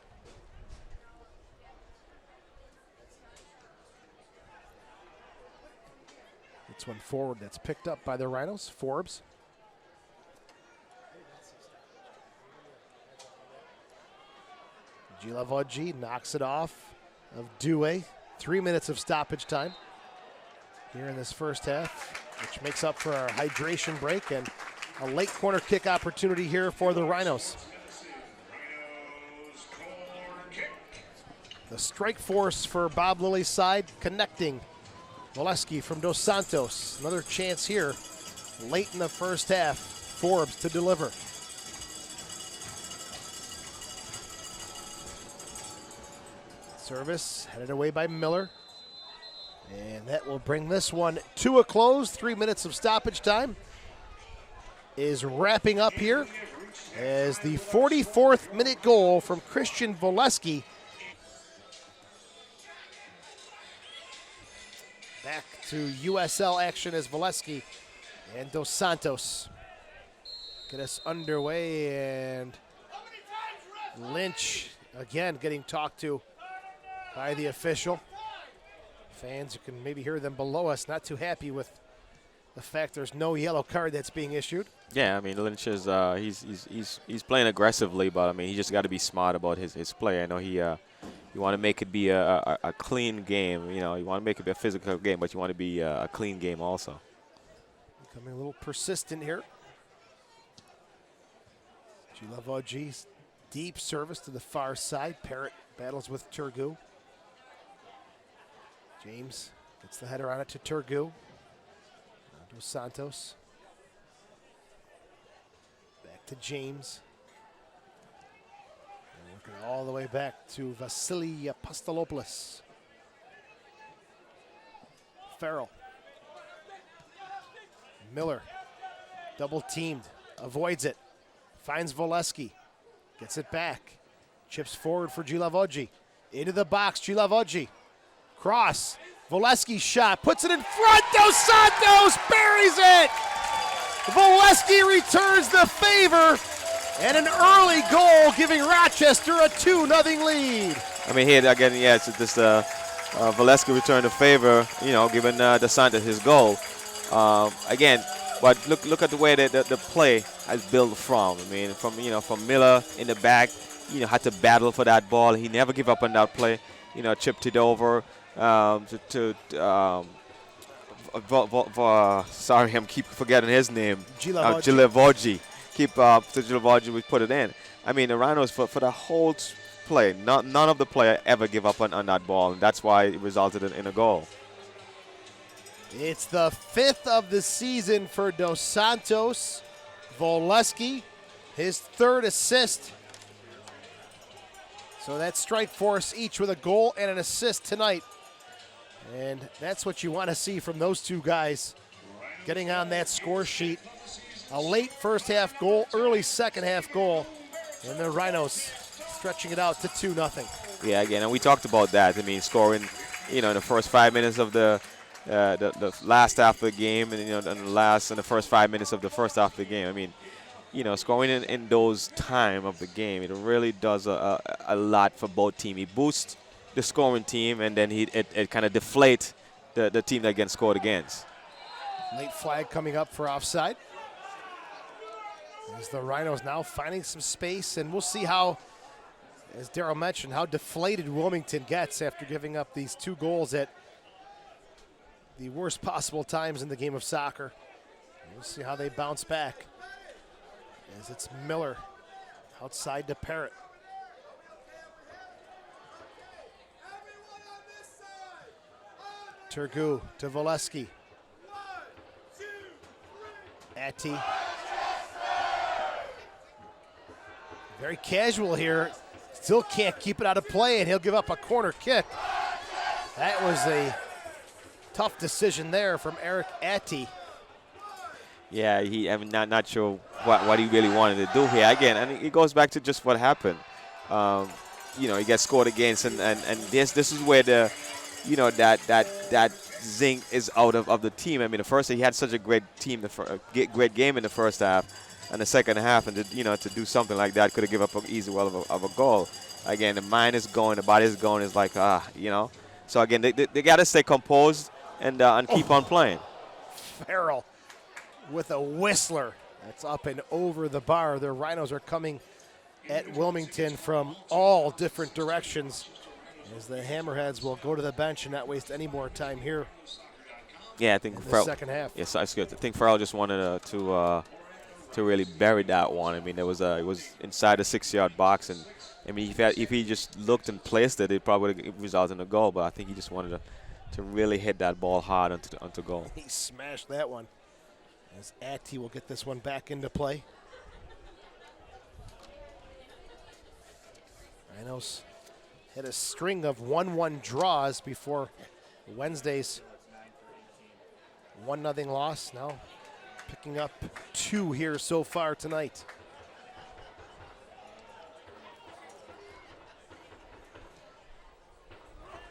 It's one forward that's picked up by the Rhinos. Forbes. Gilavogi knocks it off of Due. 3 minutes of stoppage time here in this first half, which makes up for our hydration break and a late corner kick opportunity here for the Rhinos. The strike force for Bob Lilly's side connecting. Volesky from Dos Santos. Another chance here late in the first half. Forbes to deliver. Service headed away by Miller. And that will bring this one to a close. 3 minutes of stoppage time is wrapping up here as the 44th minute goal from Christian Volesky. Back to USL action as Volesky and Dos Santos get us underway, and Lynch again getting talked to by the official. Fans, you can maybe hear them below us, not too happy with the fact there's no yellow card that's being issued. Yeah, I mean, Lynch is he's playing aggressively, but I mean, he just got to be smart about his play. I know you want to make it be a clean game. You know, you want to make it be a physical game, but you want to be a clean game also. Becoming a little persistent here. Gilavogi's deep service to the far side. Parrott battles with Turgu. James gets the header on it to Turgu. Dos Santos. Back to James. And working all the way back to Vasily Apostolopoulos. Farrell. Miller. Double teamed. Avoids it. Finds Volesky. Gets it back. Chips forward for Gilavogi. Into the box, Gilavogi. Cross. Volesky's shot. Puts it in front. Dos Santos buries it. Volesky returns the favor. And an early goal giving Rochester a 2-0 lead. I mean, here again, yeah, it's just Volesky returned the favor, you know, giving the Santos his goal. Again, but look at the way that the play has built from. I mean, from Miller in the back, had to battle for that ball. He never give up on that play. Chipped it over sorry, I'm keep forgetting his name. Gilevogi. Gilevogi would put it in. I mean, the Rhinos for the whole play, none of the player ever give up on that ball, and that's why it resulted in a goal. It's the 5th of the season for Dos Santos. Volesky, his 3rd assist. So that's strike force each with a goal and an assist tonight. And that's what you want to see from those two guys getting on that score sheet. A late first half goal, early second half goal, and the Rhinos stretching it out to 2-0. Yeah, again, and we talked about that. I mean, scoring, in the first 5 minutes of the last half of the game, and in the first 5 minutes of the first half of the game. I mean, scoring in those time of the game, it really does a lot for both teams. It boosts the scoring team, and then it kind of deflates the team that gets scored against. Late flag coming up for offside. As the Rhinos now finding some space, and we'll see how, as Darryl mentioned, how deflated Wilmington gets after giving up these 2 goals at the worst possible times in the game of soccer. We'll see how they bounce back. As it's Miller outside to Parrott. Turgu to Volesky. Atty. Very casual here. Still can't keep it out of play, and he'll give up a corner kick. That was a tough decision there from Eric Atty. Yeah, I'm not sure what he really wanted to do here. Again, and it goes back to just what happened. He gets scored against, and this is where that zinc is out of the team. I mean, the first he had such a great team, great game in the first half, and the second half, and to do something like that could have given up an easy well of a goal. Again, the mind is going, the body is going. It's like So again, they got to stay composed and keep on playing. Farrell with a whistler. That's up and over the bar. The Rhinos are coming at Wilmington from all different directions, as the Hammerheads will go to the bench and not waste any more time here. Yeah, I think in the second half. Yes, I think Farrell just wanted to really bury that one. I mean, it was inside the 6-yard box, and I mean, if he just looked and placed it, it probably would have resulted in a goal. But I think he just wanted to really hit that ball hard onto goal. He smashed that one. As Atty will get this one back into play. Rhinos had a string of 1-1 draws before Wednesday's 1-0 loss. Now picking up 2 here so far tonight.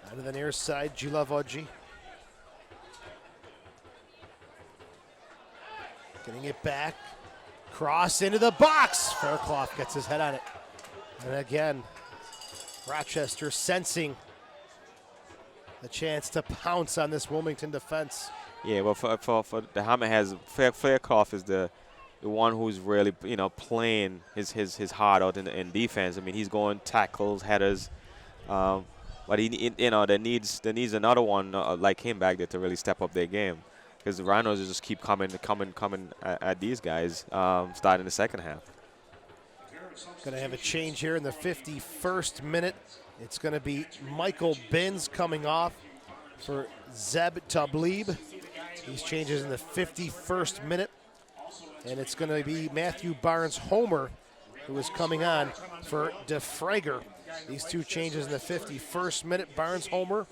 Out of the near side, Gilevogi. Getting it back. Cross into the box. Faircloth gets his head on it. And again, Rochester sensing the chance to pounce on this Wilmington defense. Yeah, well, for the Hammerheads, Faircloth is the one who's really playing his heart out in defense. I mean, he's going tackles, headers, but there needs another one like him back there to really step up their game, because the Rhinos just keep coming at these guys starting the second half. Going to have a change here in the 51st minute. It's going to be Michael Binns coming off for Zeb Tablib. These changes in the 51st minute. And it's going to be Matthew Barnes-Homer who is coming on for DeFrager. These 2 changes in the 51st minute. Barnes-Homer,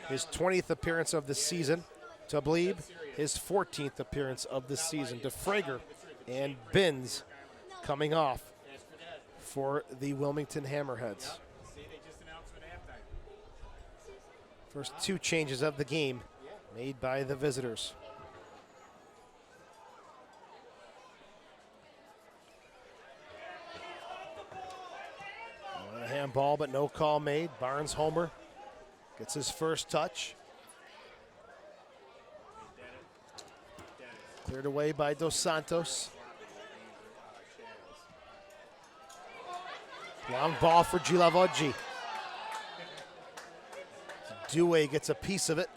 his 20th appearance of the season. Tablib, his 14th appearance of the season. DeFrager and Binns coming off for the Wilmington Hammerheads. First 2 changes of the game made by the visitors. 1.5 Handball, but no call made. Barnes Homer gets his first touch. Cleared away by Dos Santos. Long ball for Gilavoggi. Dewey gets a piece of it.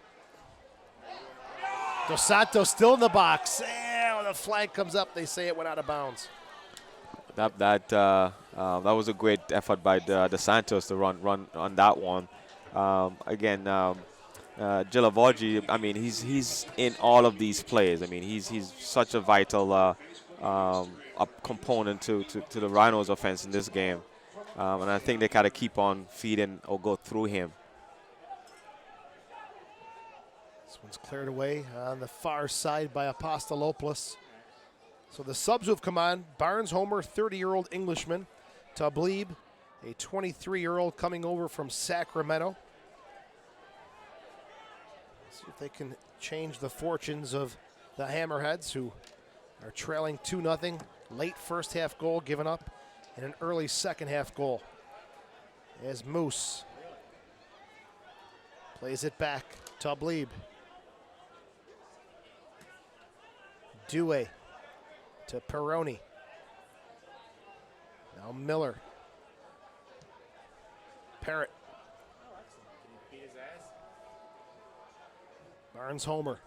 Dos Santos still in the box. When the flag comes up, they say it went out of bounds. That was a great effort by the Santos to run on that one. Again, Gilavoggi, I mean, he's in all of these plays. I mean, he's such a vital a component to the Rhinos' offense in this game, and I think they kind of keep on feeding or go through him. This one's cleared away on the far side by Apostolopoulos. So the subs who have come on: Barnes Homer, 30-year-old Englishman; Tablib, a 23-year-old coming over from Sacramento. See if they can change the fortunes of the Hammerheads, who are trailing 2-0. Late first half goal given up and an early second half goal. As Moose plays it back. Tablib. Dewey to Peroni. Now Miller. Parrott. Barnes Homer.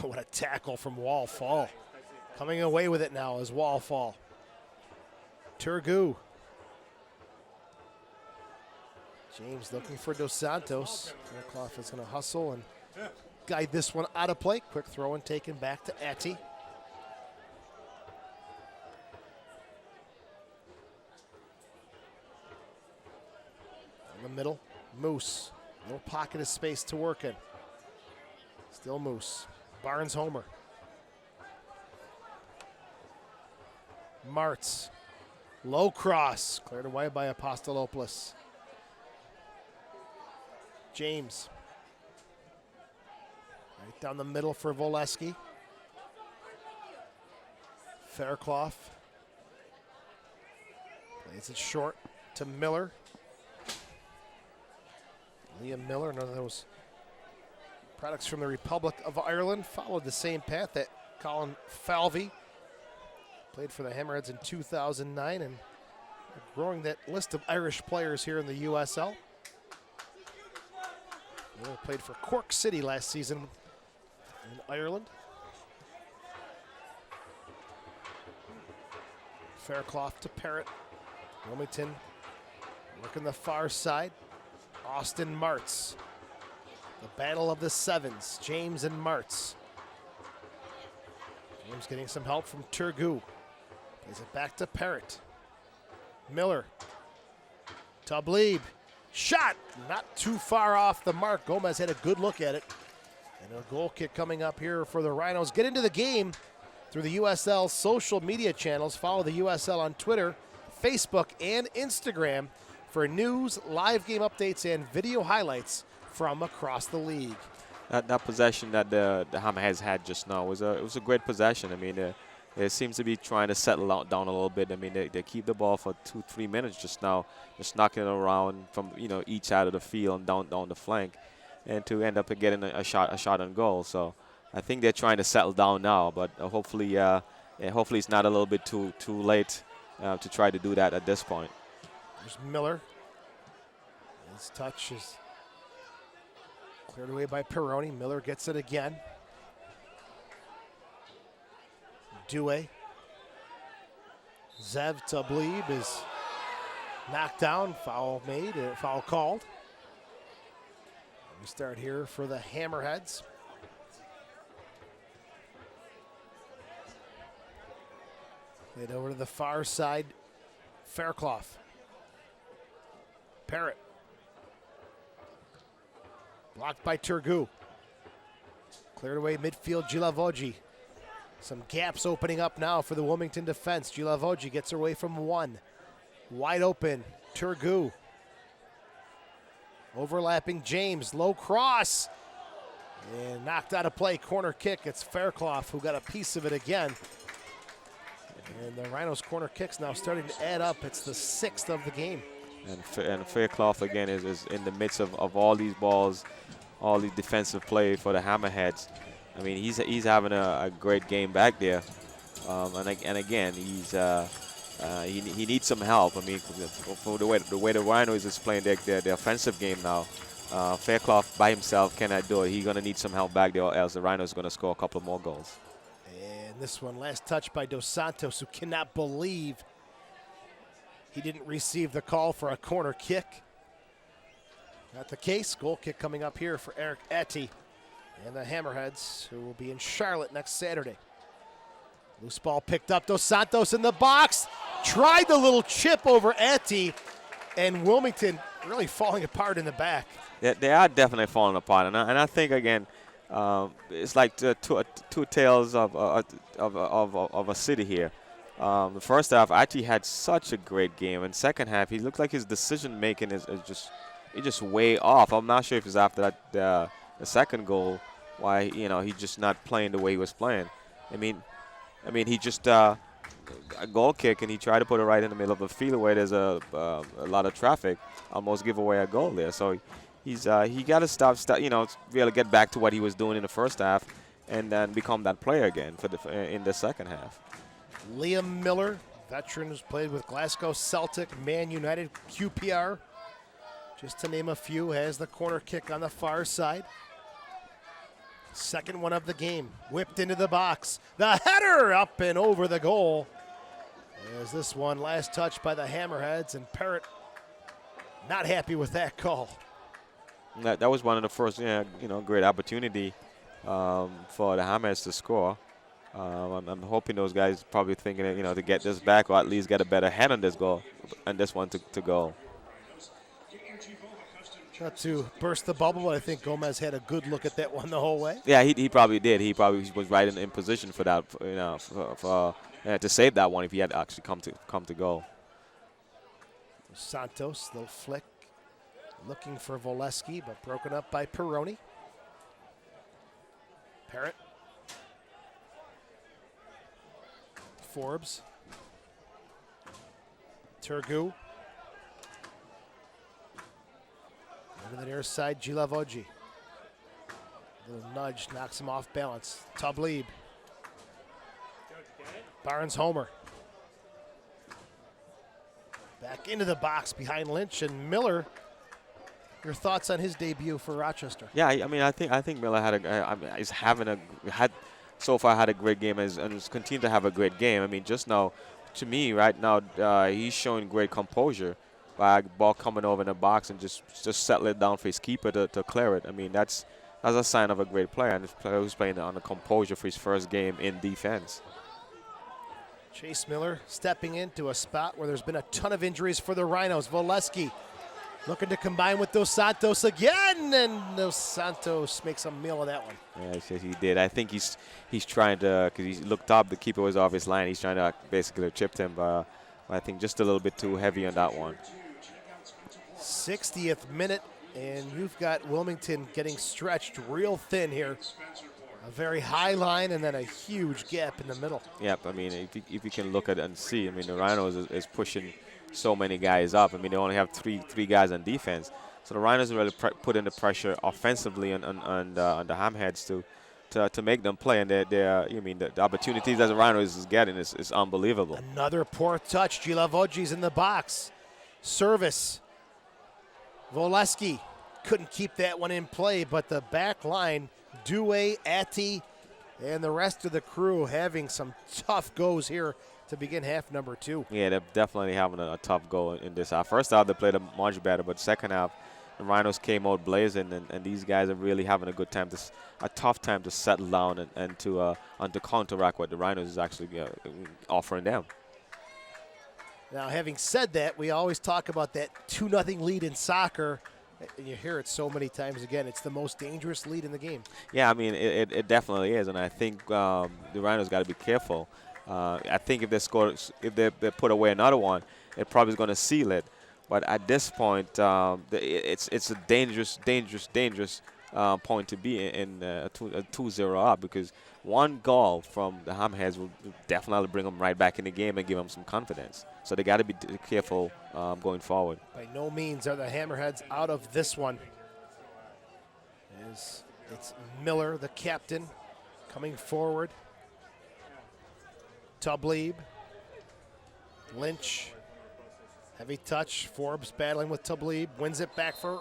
What a tackle from Wall Fall. Coming away with it now is Wall Fall. Turgu. James looking for Dos Santos. Fairclough is going to hustle and guide this one out of play. Quick throw and taken back to Atty. In the middle, Moose. Little pocket of space to work in. Still Moose. Barnes Homer. Martz. Low cross. Cleared away by Apostolopoulos. James. Right down the middle for Volesky. Fairclough. Plays it short to Miller. Liam Miller, none of those products from the Republic of Ireland, followed the same path that Colin Falvey played for the Hammerheads in 2009, and growing that list of Irish players here in the USL. Miller played for Cork City last season in Ireland. Fairclough to Parrott. Wilmington working the far side. Austin Martz. The battle of the sevens, James and Martz. James getting some help from Turgu. Plays it back to Parrott. Miller. Tablib. Shot! Not too far off the mark. Gomez had a good look at it. And a goal kick coming up here for the Rhinos. Get into the game through the USL social media channels. Follow the USL on Twitter, Facebook, and Instagram for news, live game updates, and video highlights from across the league. That possession that the Hammerheads had just now was a great possession. I mean, they seems to be trying to settle out down a little bit. I mean, they keep the ball for 2-3 minutes just now, just knocking it around from each side of the field and down the flank, and to end up getting a shot on goal. So I think they're trying to settle down now, but hopefully it's not a little bit too late to try to do that at this point. There's Miller. His touch is cleared away by Peroni. Miller gets it again. Dewey. Zev Tablib is knocked down. Foul made. Foul called. We start here for the Hammerheads. Played over to the far side. Fairclough. Parrott. Blocked by Turgu. Cleared away midfield, Gilavoggi. Some gaps opening up now for the Wilmington defense. Gilavoggi gets away from one. Wide open, Turgu. Overlapping James, low cross. And knocked out of play, corner kick. It's Fairclough who got a piece of it again. And the Rhinos' corner kicks now starting to add up. It's the 6th of the game. And Faircloth again is in the midst of all these balls, all these defensive play for the Hammerheads. I mean, he's having a great game back there, and again he needs some help. I mean, for the way the Rhinos is playing their offensive game now, Faircloth by himself cannot do it. He's gonna need some help back there, or else the Rhinos are gonna score a couple more goals. And this one, last touch by Dos Santos, who cannot believe he didn't receive the call for a corner kick. Not the case. Goal kick coming up here for Eric Atty and the Hammerheads, who will be in Charlotte next Saturday. Loose ball picked up. Dos Santos in the box. Tried the little chip over Atty, and Wilmington really falling apart in the back. Yeah, they are definitely falling apart, and I think again, it's like two tales of a city here. The first half, Atty had such a great game, and second half, he looked like his decision making is just way off. I'm not sure if it's after that the second goal why he's just not playing the way he was playing. I mean he just a goal kick and he tried to put it right in the middle of the field where there's a lot of traffic, almost give away a goal there. So he got to stop really get back to what he was doing in the first half and then become that player again in the second half. Liam Miller, veteran who's played with Glasgow Celtic, Man United, QPR, just to name a few, has the corner kick on the far side. Second one of the game, whipped into the box. The header up and over the goal. As this one last touch by the Hammerheads, and Parrott not happy with that call. That was one of the first, great opportunity for the Hammerheads to score. I'm hoping those guys probably thinking that, to get this back or at least get a better head on this goal and this one to go. Not to burst the bubble, but I think Gomez had a good look at that one the whole way. Yeah, he probably did. He probably was right in position for that, to save that one if he had actually come to goal. Santos, little flick, looking for Volesky, but broken up by Peroni. Parrott. Forbes. Turgu. Over the near side, Gilavogi. Little nudge knocks him off balance. Tablib. Barnes Homer. Back into the box behind Lynch and Miller. Your thoughts on his debut for Rochester? Yeah, I mean, I think Miller had so far had a great game and is continuing to have a great game. I mean, just now, to me, right now, he's showing great composure by ball coming over in the box and just settle it down for his keeper to clear it. I mean, that's a sign of a great player, and a player who's playing on the composure for his first game in defense. Chase Miller stepping into a spot where there's been a ton of injuries for the Rhinos. Volesky looking to combine with Dos Santos again, and Dos Santos makes a meal of that one. Yeah, he says he did. I think he's trying to, because he looked up, the keeper was off his line. He's trying to basically chip him, but I think just a little bit too heavy on that one. 60th minute, and you've got Wilmington getting stretched real thin here. A very high line and then a huge gap in the middle. Yep, I mean, if you can look at it and see, I mean, the Rhinos is pushing so many guys up. I mean, they only have three guys on defense. So the Rhinos really put in the pressure offensively on the Hammerheads to make them play. And the opportunities that the Rhinos is getting is unbelievable. Another poor touch. Gilavogi's in the box. Service. Volesky couldn't keep that one in play, but the back line, Dewey, Atty, and the rest of the crew having some tough goes here to begin half number 2. Yeah, they're definitely having a tough go in this half. First half, they played much better, but second half, the Rhinos came out blazing, and these guys are really having a good time, a tough time to settle down and to counteract what the Rhinos is actually offering them. Now, having said that, we always talk about that 2-0 lead in soccer. And you hear it so many times again. It's the most dangerous lead in the game. Yeah, I mean, it definitely is, and I think the Rhinos got to be careful. I think if they put away another one, it probably is going to seal it. But at this point, it's a dangerous point to be in a 2-0 up, because one goal from the Hammerheads will definitely bring them right back in the game and give them some confidence. So they got to be careful going forward. By no means are the Hammerheads out of this one. It's Miller, the captain, coming forward. Tubleeb, Lynch, heavy touch. Forbes battling with Tubleeb, wins it back for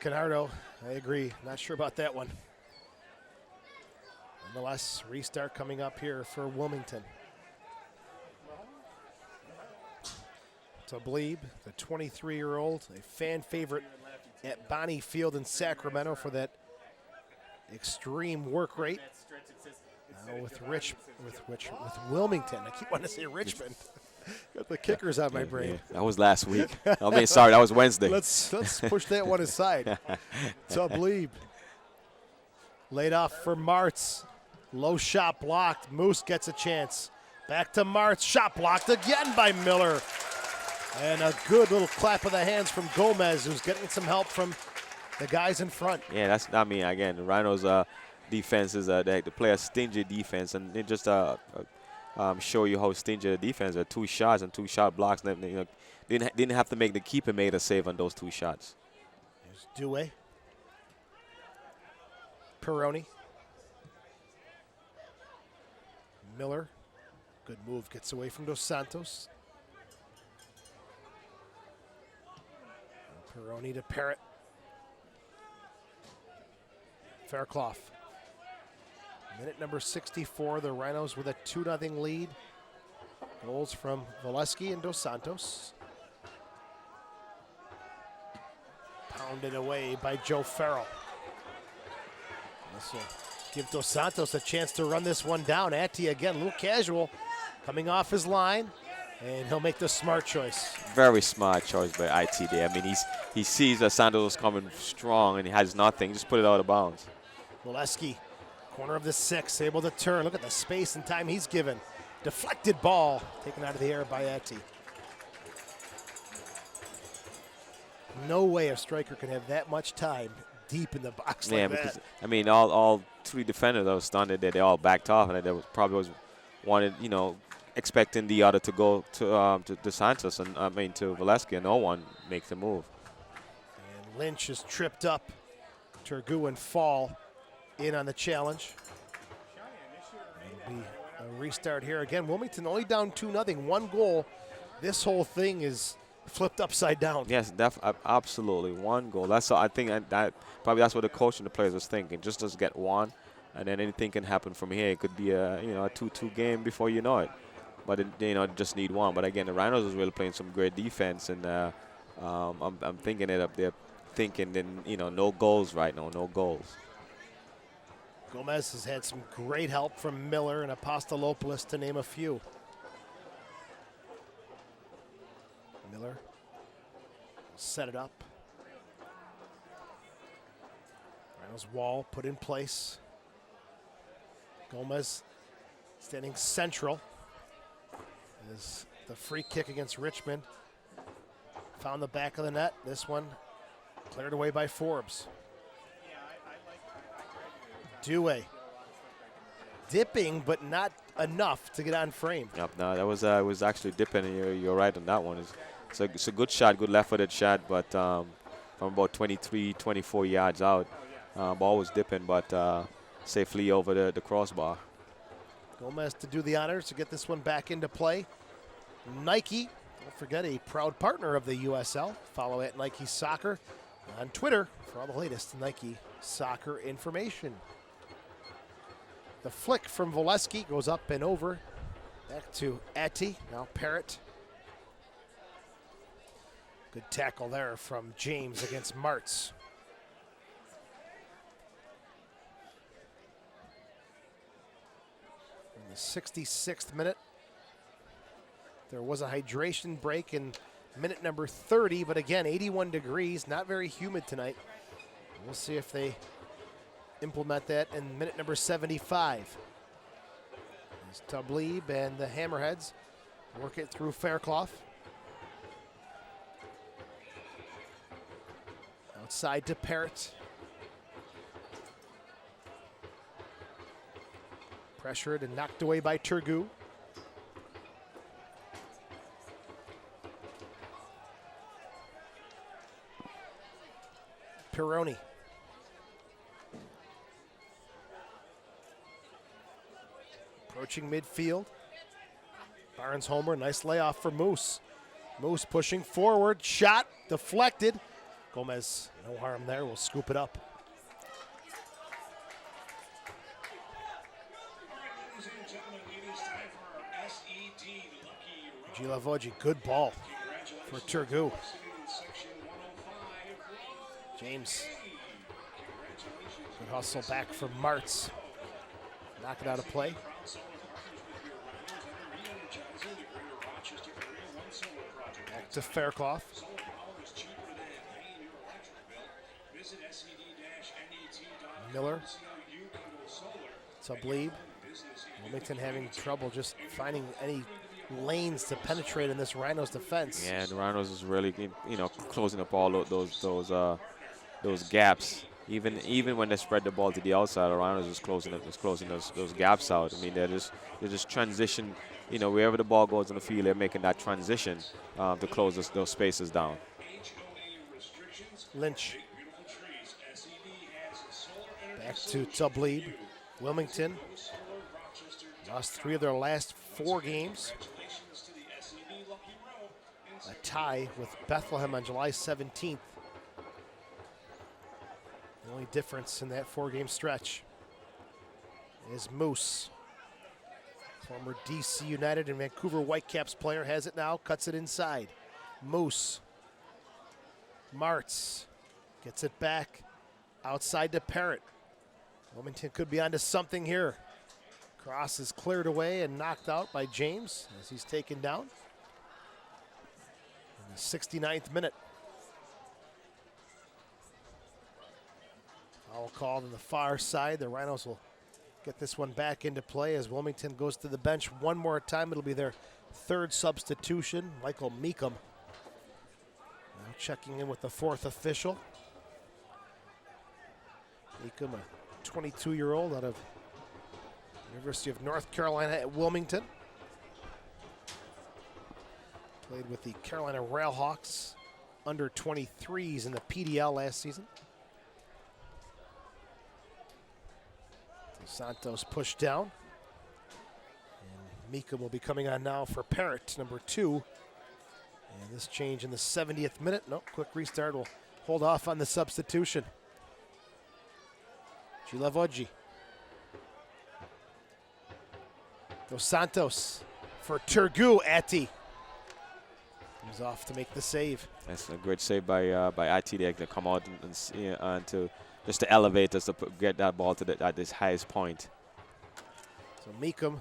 Canardo. I agree, not sure about that one. Nonetheless, restart coming up here for Wilmington. Tubleeb, the 23-year-old, a fan favorite at Bonnie Field in Sacramento for that extreme work rate. Now with Wilmington, I keep wanting to say Richmond. Got the kickers on my brain. Yeah, that was last week. I mean, sorry, that was Wednesday. Let's push that one aside. Tubleeb laid off for Martz. Low shot blocked. Moose gets a chance. Back to Martz. Shot blocked again by Miller. And a good little clap of the hands from Gomez, who's getting some help from the guys in front. Yeah, that's, I mean, again, the Rhinos' defense is they play a stingy defense, and they just show you how stingy the defense are. 2 shots and 2 shot blocks. And, you know, didn't have to make the keeper made a save on those 2 shots. There's Dewey. Peroni. Miller. Good move. Gets away from Dos Santos. Peroni to Parrott. Fairclough. Minute number 64, the Rhinos with a 2-0 lead. Goals from Volesky and Dos Santos. Pounded away by Joe Farrell. This will give Dos Santos a chance to run this one down. Atty again, a little casual, coming off his line, and he'll make the smart choice. Very smart choice by IT there. I mean, he sees that Santos is coming strong and he has nothing. Just put it out of bounds. Volesky, corner of the 6, able to turn. Look at the space and time he's given. Deflected ball, taken out of the air by Atty. No way a striker can have that much time deep in the box like that. Because, I mean, all 3 defenders that were stunned there, they all backed off, and they probably was wanted, you know, expecting the other to go to Santos and to Volesky, and no one makes the move. And Lynch is tripped up. Turgu and Fall in on the challenge. It'll be a restart here again. Wilmington only down 2-0, 1 goal. This whole thing is flipped upside down. Yes, absolutely, 1 goal. That's I think that probably that's what the coach and the players was thinking. Just get 1, and then anything can happen from here. It could be a a 2-2 game before you know it. But just need 1. But again, the Rhinos is really playing some great defense, and I'm thinking it up there, thinking then no goals right now, no goals. Gomez has had some great help from Miller and Apostolopoulos, to name a few. Miller set it up. Rhinos wall put in place. Gomez standing central. Is the free kick against Richmond. Found the back of the net. This one cleared away by Forbes. Dewey. Dipping, but not enough to get on frame. Yep, no, that was actually dipping, and you're right on that one. It's a good shot, good left-footed shot, but from about 23, 24 yards out. Ball was dipping, but safely over the crossbar. Gomez to do the honors to get this one back into play. Nike, don't forget, a proud partner of the USL. Follow at Nike Soccer on Twitter for all the latest Nike soccer information. The flick from Volesky goes up and over. Back to Atty, now Parrott. Good tackle there from James against Martz. In the 66th minute, there was a hydration break in minute number 30, but again, 81 degrees, not very humid tonight. We'll see if they implement that in minute number 75. As Tubleeb and the Hammerheads work it through Fairclough. Now Outside to Parrott. Pressured and knocked away by Turgu. Pironi. Approaching midfield. Barnes homer, nice layoff for Moose. Moose pushing forward, shot, deflected. Gomez, no harm there, will scoop it up. Gilavogi, good ball for Turgu. James, good hustle back from Martz. Knock it out of play. Back to Faircloth. Miller. Sublebe. Wilmington having trouble just finding any lanes to penetrate in this Rhinos defense. Yeah, the Rhinos is really, closing up all those gaps. Even when they spread the ball to the outside, the Rhinos is closing those gaps out. I mean, they're just transition. Wherever the ball goes on the field, they're making that transition to close those spaces down. Lynch. Back to Sublebe. Wilmington lost 3 of their last 4 games. A tie with Bethlehem on July 17th. The only difference in that 4-game stretch is Moose. Former DC United and Vancouver Whitecaps player has it now, cuts it inside. Moose. Martz gets it back outside to Parrott. Wilmington could be onto something here. Cross is cleared away and knocked out by James as he's taken down. In the 69th minute. Foul called on the far side. The Rhinos will get this one back into play as Wilmington goes to the bench one more time. It'll be their 3rd substitution. Michael Meekum now checking in with the 4th official. Meekum, a 22-year-old out of University of North Carolina at Wilmington. Played with the Carolina Railhawks under 23s in the PDL last season. Santos pushed down. And Meekum will be coming on now for Parrott, number 2. And this change in the 70th minute. Nope, quick restart will hold off on the substitution. Gilavogi. Dos Santos for Turgu. Ati. He's off to make the save. That's a great save by Ati there to come out and to just to elevate us to get that ball to at this highest point. So Meekum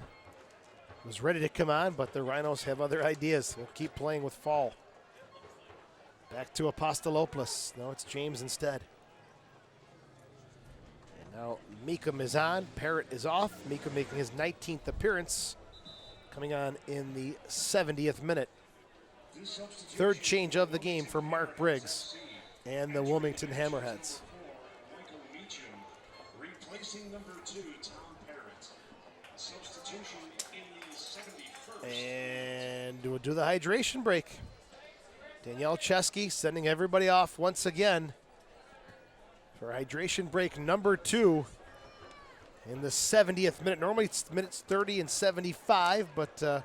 was ready to come on, but the Rhinos have other ideas. They'll keep playing with Fall. Back to Apostolopoulos. No, it's James instead. And now Meekum is on. Parrott is off. Meekum making his 19th appearance, coming on in the 70th minute. 3rd change of the game for Mark Briggs and the Wilmington Hammerheads. Number 2, Tom Parrott. Substitution in the 71st. And we'll do the hydration break. Danielle Chesky sending everybody off once again for hydration break number 2 in the 70th minute. Normally it's minutes 30 and 75, but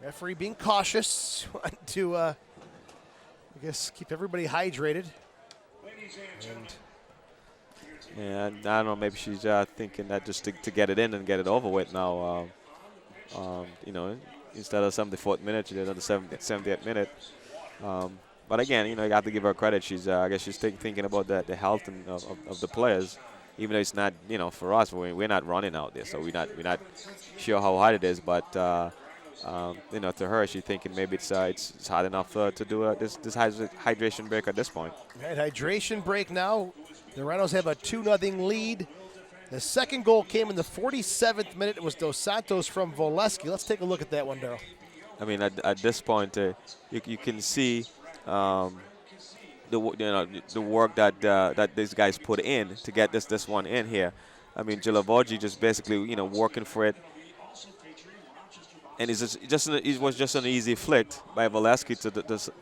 referee being cautious, want to, I guess, keep everybody hydrated. Ladies and gentlemen. Yeah, I don't know. Maybe she's thinking that just to get it in and get it over with now. Instead of 74th minute, she did on the 70th minute. But again, you have to give her credit. She's, I guess, she's thinking about the health of the players, even though it's not, for us, we're not running out there, so we're not sure how hard it is. But to her, she's thinking maybe it's hard enough to do this hydration break at this point. Right, hydration break now. The Rhinos have a 2-0 lead. The second goal came in the 47th minute. It was Dos Santos from Volesky. Let's take a look at that one, Daryl. I mean, at this point, you can see the work that these guys put in to get this one in here. I mean, Gilavogi just basically working for it, and it was just an easy flick by Volesky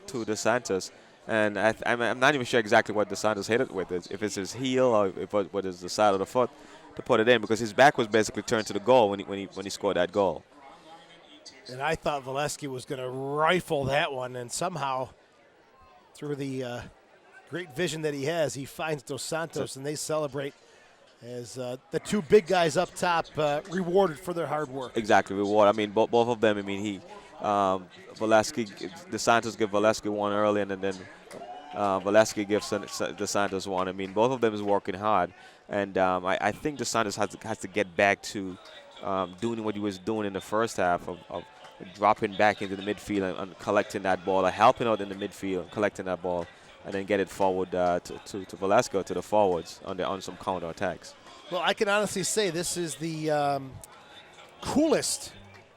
to the Santos. And I'm not even sure exactly what the Santos hit it with. If it's his heel or what is the side of the foot to put it in, because his back was basically turned to the goal when he scored that goal. And I thought Volesky was going to rifle that one, and somehow, through the great vision that he has, he finds Dos Santos, and they celebrate as the two big guys up top rewarded for their hard work. Exactly, reward. I mean, both of them. I mean, Volesky, Dos Santos give Volesky one early, and then Volesky gives Dos Santos one. I mean, both of them is working hard, and I think Dos Santos has to get back to doing what he was doing in the first half of dropping back into the midfield and collecting that ball, or helping out in the midfield, collecting that ball, and then get it forward to Velasco, to the forwards on some counter attacks. Well, I can honestly say this is the coolest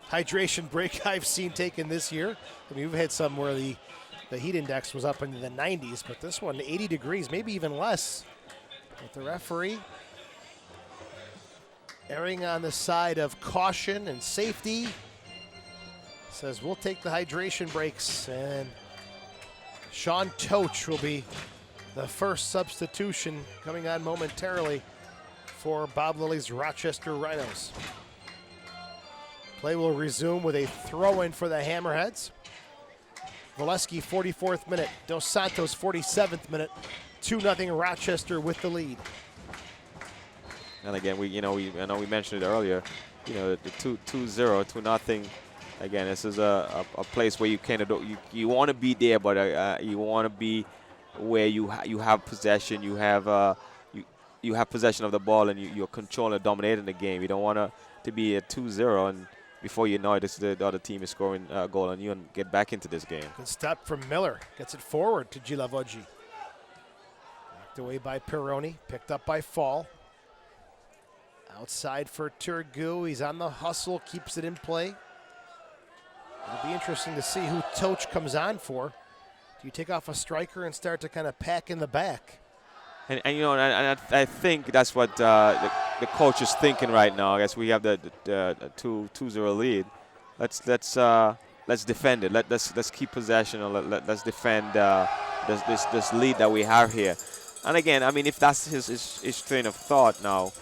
hydration break I've seen taken this year. I mean, we've had some where the heat index was up into the 90s, but this one 80 degrees, maybe even less. But the referee erring on the side of caution and safety says we'll take the hydration breaks, and Sean Toch will be the first substitution coming on momentarily for Bob Lilly's Rochester Rhinos. Play will resume with a throw-in for the Hammerheads. Volesky, 44th minute. Dos Santos, 47th minute. 2-0 Rochester with the lead. And again, I know we mentioned it earlier. The 2-0, 2-0. Again, this is a place where you want to be there, but you want to be where you have possession. You have you have possession of the ball, and you're controlling, dominating the game. You don't want to be at 2-0, and before you know it, the other team is scoring a goal on you and get back into this game. Good step from Miller. Gets it forward to Gilavogi. Knocked away by Peroni. Picked up by Fall. Outside for Turgu. He's on the hustle. Keeps it in play. It'll be interesting to see who Toch comes on for. Do you take off a striker and start to kind of pack in the back? And I think that's what the coach is thinking right now. I guess we have the 2-0 lead. Let's defend it. Let's keep possession. Let's defend this lead that we have here. And again, I mean, if that's his train of thought now,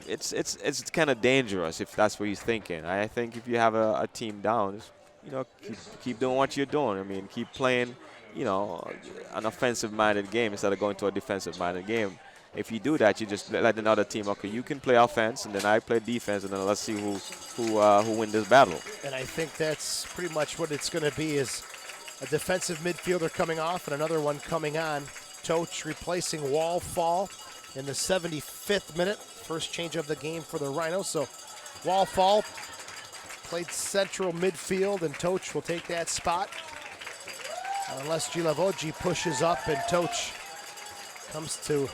it's kind of dangerous if that's what he's thinking. I think if you have a team down, keep doing what you're doing. I mean, keep playing, an offensive-minded game instead of going to a defensive-minded game. If you do that, you just let another team, okay, you can play offense, and then I play defense, and then let's see who win this battle. And I think that's pretty much what it's going to be, is a defensive midfielder coming off and another one coming on. Toch replacing Wallfall in the 75th minute. First change of the game for the Rhinos. So Wallfall played central midfield, and Toch will take that spot. Unless Gilavogi pushes up and Toch comes to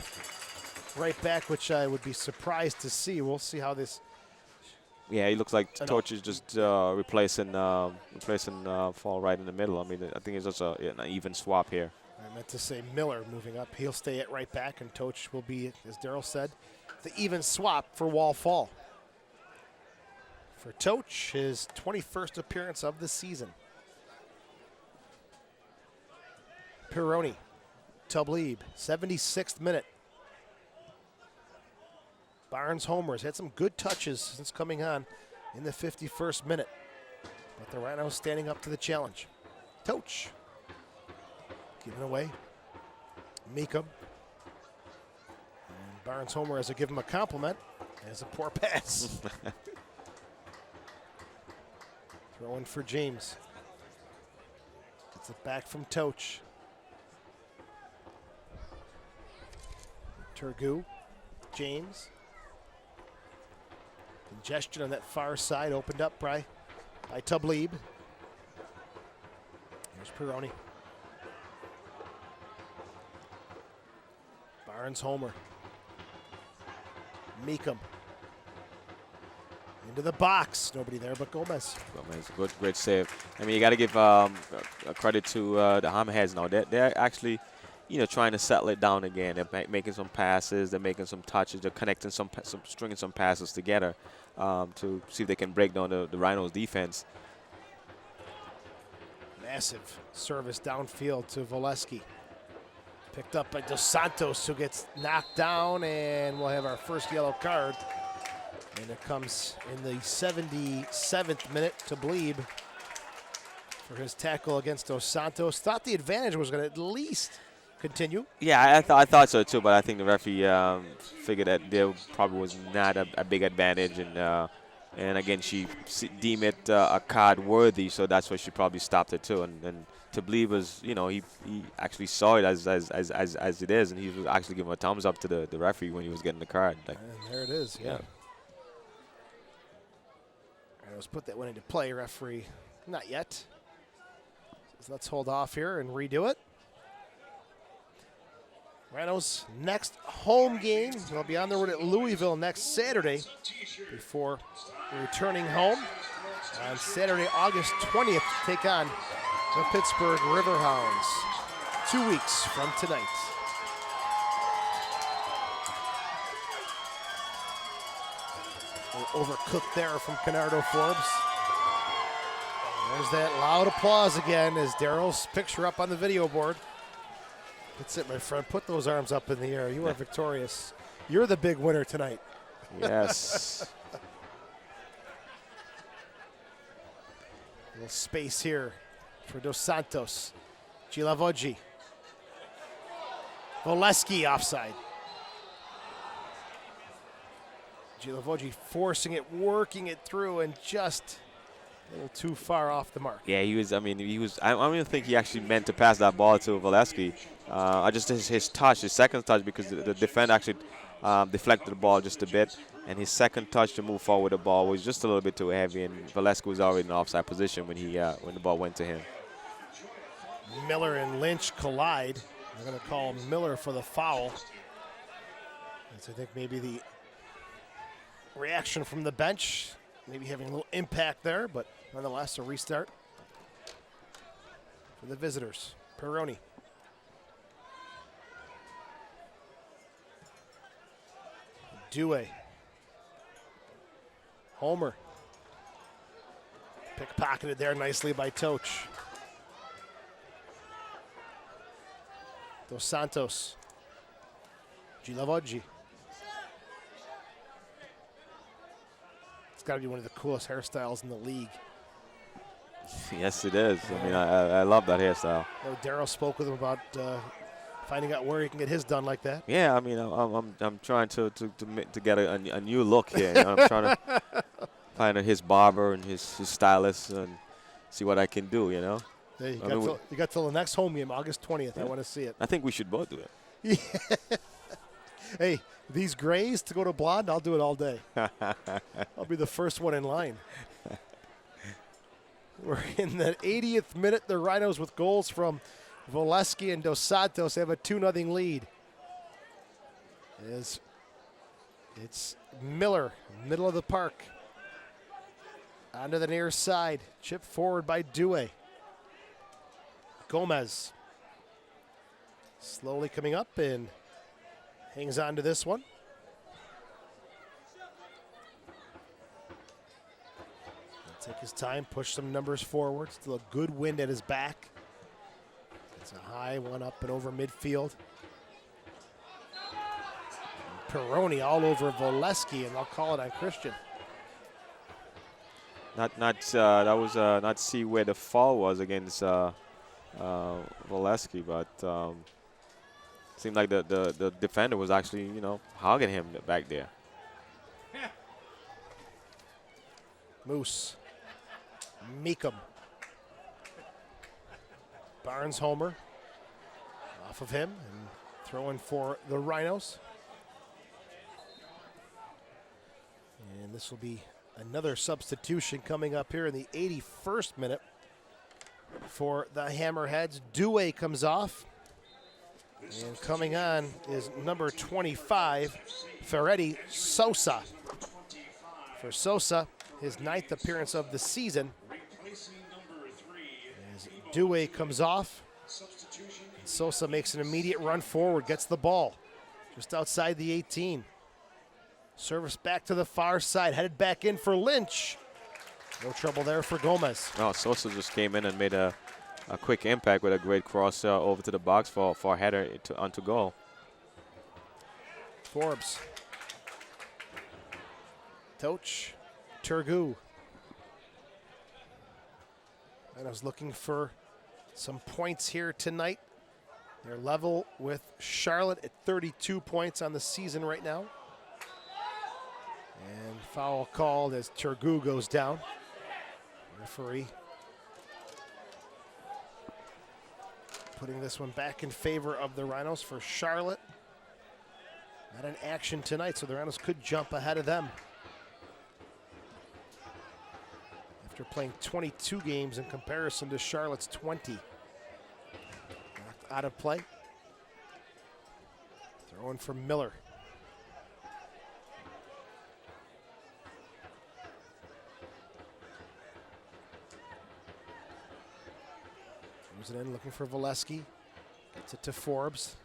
right back, which I would be surprised to see. We'll see how this... Yeah, it looks like Toch is just replacing Fall right in the middle. I mean, I think it's just an even swap here. I meant to say Miller moving up. He'll stay at right back, and Toch will be, as Daryl said, the even swap for Wallfall. For Toch, his 21st appearance of the season. Peroni, Tablib, 76th minute. Barnes homers, had some good touches since coming on in the 51st minute. But the Rhinos standing up to the challenge. Toch, giving away. Meekum. And Barnes homer as I give him a compliment. As a poor pass. Throw in for James. Gets it back from Toch. Turgu, James. Congestion on that far side opened up by Tablib. Here's Peroni. Barnes homer. Meekum. Into the box. Nobody there but Gomez. Gomez, great save. I mean, you got to give credit to the Hammerheads now. They're actually trying to settle it down again. They're making some passes. They're making some touches. They're connecting stringing some passes together to see if they can break down the Rhinos' defense. Massive service downfield to Volesky. Picked up by Dos Santos, who gets knocked down, and we'll have our first yellow card. And it comes in the 77th minute to Bleeb for his tackle against Dos Santos. Thought the advantage was going to at least continue. Yeah, I thought so too, but I think the referee figured that there probably was not a big advantage, and again, she deemed it a card worthy, so that's why she probably stopped it too. And to believe was, he actually saw it as it is, and he was actually giving a thumbs up to the referee when he was getting the card. And there it is, yeah. Let's put that one into play, referee. Not yet. So let's hold off here and redo it. Rhinos' next home game. They'll be on the road at Louisville next Saturday before returning home on Saturday, August 20th to take on the Pittsburgh Riverhounds 2 weeks from tonight. Overcooked there from Canardo Forbes. There's that loud applause again as Daryl's picture up on the video board. That's it, my friend. Put those arms up in the air. You are victorious. You're the big winner tonight. Yes. A little space here for Dos Santos. Gilavogi. Volesky offside. Gilavogi forcing it, working it through, and just a little too far off the mark. Yeah, he was. I don't even think he actually meant to pass that ball to Volesky. Just his touch, his second touch, because the defender actually deflected the ball just a bit, and his second touch to move forward the ball was just a little bit too heavy, and Volesky was already in offside position when when the ball went to him. Miller and Lynch collide. They're going to call Miller for the foul. As I think maybe the reaction from the bench, maybe having a little impact there, but nonetheless a restart for the visitors. Peroni. Dewey. Homer. Pickpocketed there nicely by Toch. Dos Santos. Gilavogi. It's got to be one of the coolest hairstyles in the league. Yes, it is. I mean, I love that hairstyle. Darryl spoke with him about finding out where he can get his done like that. Yeah, I mean, I'm trying to get a new look here. I'm trying to find his barber and his stylist and see what I can do. Yeah, you got till the next home game, August 20th. Yeah. I want to see it. I think we should both do it. Yeah. Hey, these grays to go to blonde, I'll do it all day. I'll be the first one in line. We're in the 80th minute. The Rhinos with goals from Volesky and Dos Santos have a 2-0 lead. It's Miller, middle of the park. Onto the near side. Chip forward by Dewey. Gomez. Slowly coming up and hangs on to this one. He'll take his time, push some numbers forward. Still a good wind at his back. It's a high one up and over midfield. Peroni all over Volesky, and I'll call it on Christian. That was not see where the fall was against Volesky, but seemed like the defender was actually hogging him back there. Moose, Meekum, Barnes homer off of him and throwing for the Rhinos. And this will be another substitution coming up here in the 81st minute for the Hammerheads. Dewey comes off. And coming on is number 25, Ferretti Sosa. For Sosa, his 9th appearance of the season. As Dewey comes off, Sosa makes an immediate run forward, gets the ball just outside the 18. Service back to the far side, headed back in for Lynch. No trouble there for Gomez. No, Sosa just came in and made a quick impact with a great cross over to the box for a header onto goal. Forbes. Toch. Turgu. And I was looking for some points here tonight. They're level with Charlotte at 32 points on the season right now. And foul called as Turgu goes down. Referee putting this one back in favor of the Rhinos for Charlotte. Not in action tonight, so the Rhinos could jump ahead of them. After playing 22 games in comparison to Charlotte's 20. Knocked out of play. Throw in for Miller. Moves it in, looking for Volesky. Gets it to Forbes.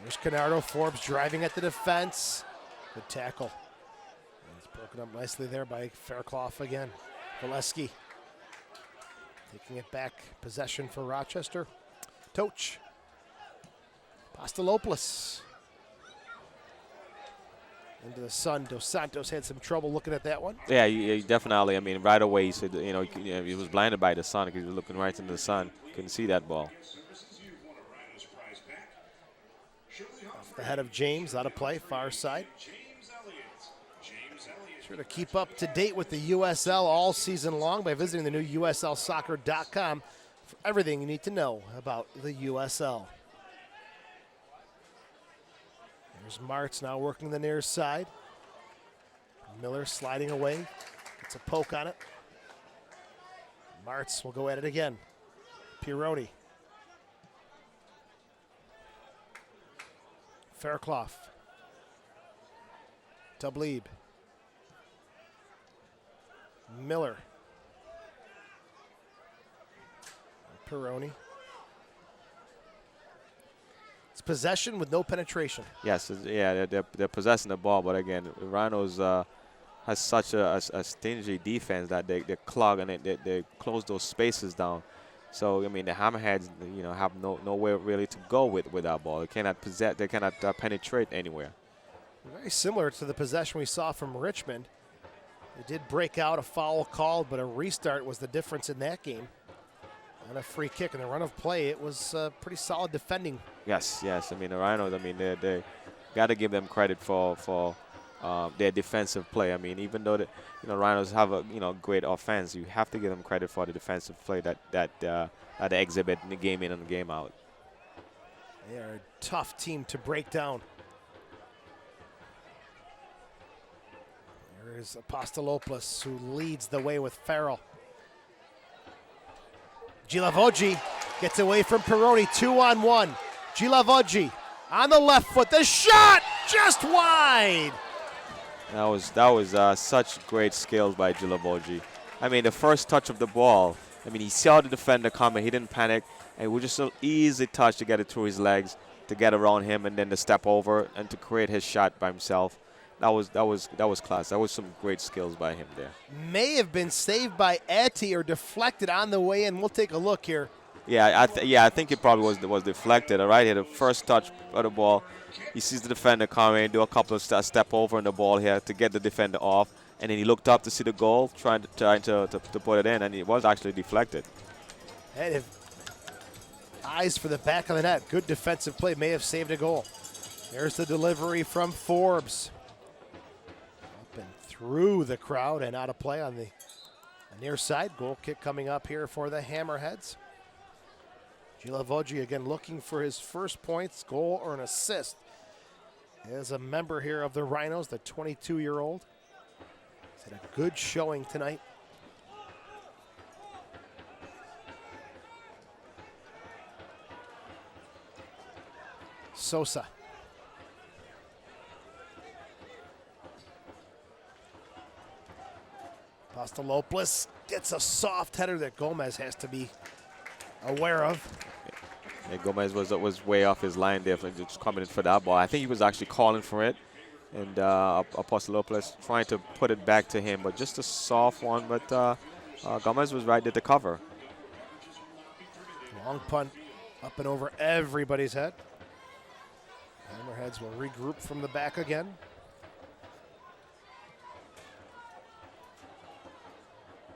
There's Canardo. Forbes driving at the defense. Good tackle. And it's broken up nicely there by Fairclough again. Volesky taking it back. Possession for Rochester. Toch. Pastalopoulos. Into the sun. Dos Santos had some trouble looking at that one. Yeah, you definitely. I mean, right away he said, he was blinded by the sun because he was looking right into the sun. Couldn't see that ball. Off the head of James, out of play, far side. Sure to keep up to date with the USL all season long by visiting the new USLsoccer.com for everything you need to know about the USL. There's Martz now working the near side. Miller sliding away. Gets a poke on it. Martz will go at it again. Pironi. Fairclough. Tablib. Miller. Pironi. It's possession with no penetration. Yes, yeah, they're possessing the ball, but again, Rhinos has such a stingy defense that they clog and they close those spaces down. So I mean, the Hammerheads, have nowhere really to go with that ball. They cannot penetrate anywhere. Very similar to the possession we saw from Richmond. They did break out, a foul called, but a restart was the difference in that game. And a free kick and a run of play. It was pretty solid defending. Yes. I mean, the Rhinos. I mean, they got to give them credit for their defensive play. I mean, even though the Rhinos have a great offense, you have to give them credit for the defensive play that they exhibit in the game in and the game out. They are a tough team to break down. There is Apostolopoulos who leads the way with Farrell. Gilavogi gets away from Pironi, 2-on-1. Gilavogi on the left foot, the shot just wide. That was such great skills by Gilavogi. I mean, the first touch of the ball, I mean, he saw the defender coming, he didn't panic, and it was just an easy touch to get it through his legs, to get around him, and then to step over and to create his shot by himself. That was class. That was some great skills by him there. May have been saved by Etty or deflected on the way in. We'll take a look here. Yeah, I think it probably was deflected. All right, here the first touch of the ball, he sees the defender coming, do a couple of step over on the ball here to get the defender off, and then he looked up to see the goal, trying to put it in, and it was actually deflected. And if eyes for the back of the net, good defensive play, may have saved a goal. There's the delivery from Forbes. Up and through the crowd and out of play on the near side. Goal kick coming up here for the Hammerheads. Gilavogi again looking for his first points, goal or an assist. As a member here of the Rhinos, the 22-year-old. He's had a good showing tonight. Sosa. Apostolopoulos gets a soft header that Gomez has to be aware of. Yeah, Gomez was way off his line there, for just coming in for that ball. I think he was actually calling for it, and Apostolopoulos trying to put it back to him, but just a soft one. But Gomez was right there to cover. Long punt up and over everybody's head. Hammerheads will regroup from the back again.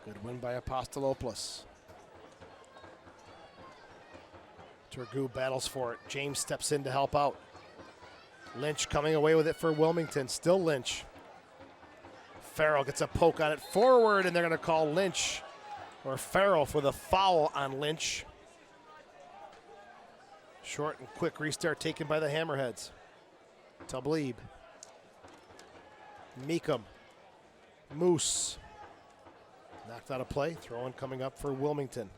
Good win by Apostolopoulos. Turgu battles for it. James steps in to help out. Lynch coming away with it for Wilmington. Still Lynch. Farrell gets a poke on it forward, and they're going to call Lynch or Farrell for the foul on Lynch. Short and quick restart taken by the Hammerheads. Tableeb. Meekum. Moose. Knocked out of play. Throw-in coming up for Wilmington.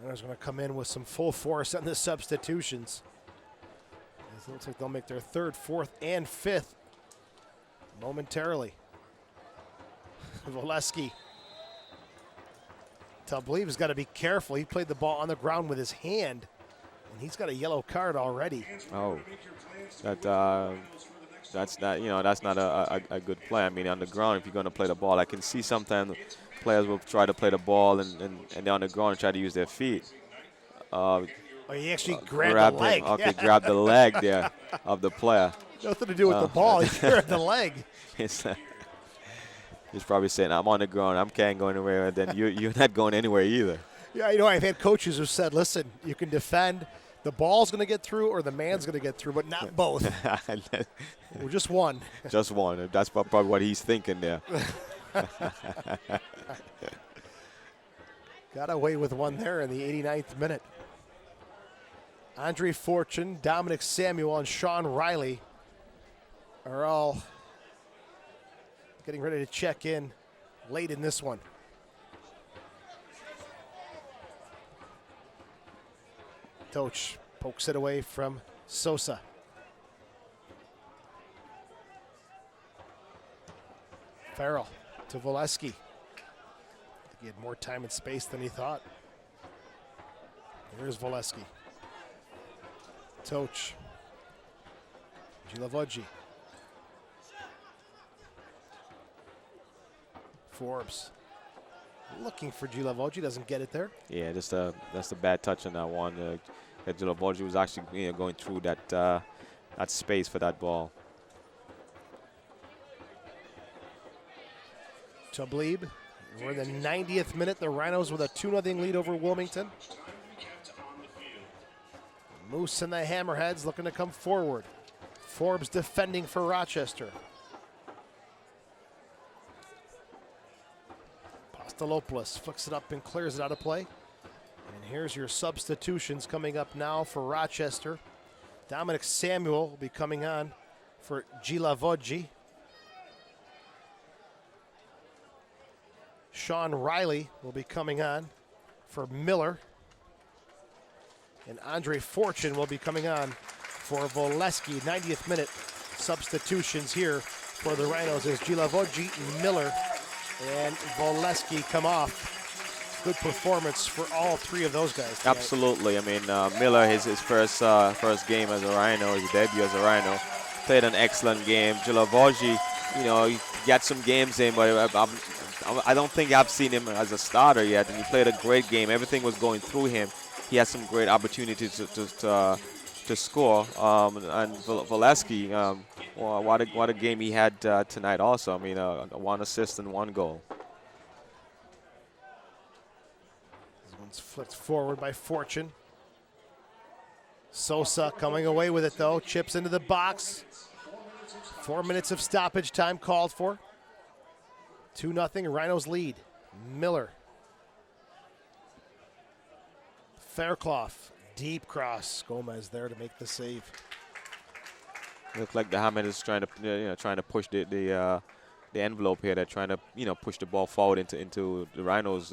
Runners going to come in with some full force on the substitutions. It looks like they'll make their third, fourth, and fifth momentarily. Volesky. Tableeb's got to be careful. He played the ball on the ground with his hand, and he's got a yellow card already. Oh, that's not a good play. I mean, on the ground, if you're going to play the ball, I can see sometimes players will try to play the ball and they're on the ground and try to use their feet. He actually grabbed the leg. Okay, grab the leg there of the player. Nothing to do with the ball. He grabbed the leg. He's probably saying, I'm on the ground. I can't go anywhere. And then you're not going anywhere either. Yeah, I've had coaches who said, listen, you can defend. The ball's going to get through or the man's going to get through, but not both. Or just one. Just one. That's probably what he's thinking there. Got away with one there in the 89th minute. Andre Fortune, Dominic Samuel, and Sean Riley are all getting ready to check in late in this one. Toch pokes it away from Sosa. Farrell to Volesky. He had more time and space than he thought. Here's Volesky. Toch. Gilavogi. Forbes. Looking for Gilavogi, doesn't get it there. Yeah, that's a bad touch on that one. Gilavogi was actually going through that space for that ball. Tableeb. We're in the 90th minute. The Rhinos with a 2-0 lead over Wilmington. Moose and the Hammerheads looking to come forward. Forbes defending for Rochester. Apostolopoulos flicks it up and clears it out of play. And here's your substitutions coming up now for Rochester. Dominic Samuel will be coming on for Gilavogi. Sean Riley will be coming on for Miller. And Andre Fortune will be coming on for Volesky. 90th minute substitutions here for the Rhinos as Gilavogi, Miller, and Volesky come off. Good performance for all three of those guys tonight. Absolutely. I mean, Miller, his first game as a Rhino, his debut as a Rhino, played an excellent game. Gilavogi, he got some games in, but I don't think I've seen him as a starter yet, and he played a great game. Everything was going through him. He had some great opportunities to score. And Volesky, what a game he had tonight also. I mean, 1 assist and 1 goal. This one's flipped forward by Fortune. Sosa coming away with it, though. Chips into the box. 4 minutes of stoppage time called for. 2-0, Rhinos lead. Miller. Fairclough, deep cross. Gomez there to make the save. Looks like the Hamid is trying to push the envelope here. They're trying to push the ball forward into the Rhinos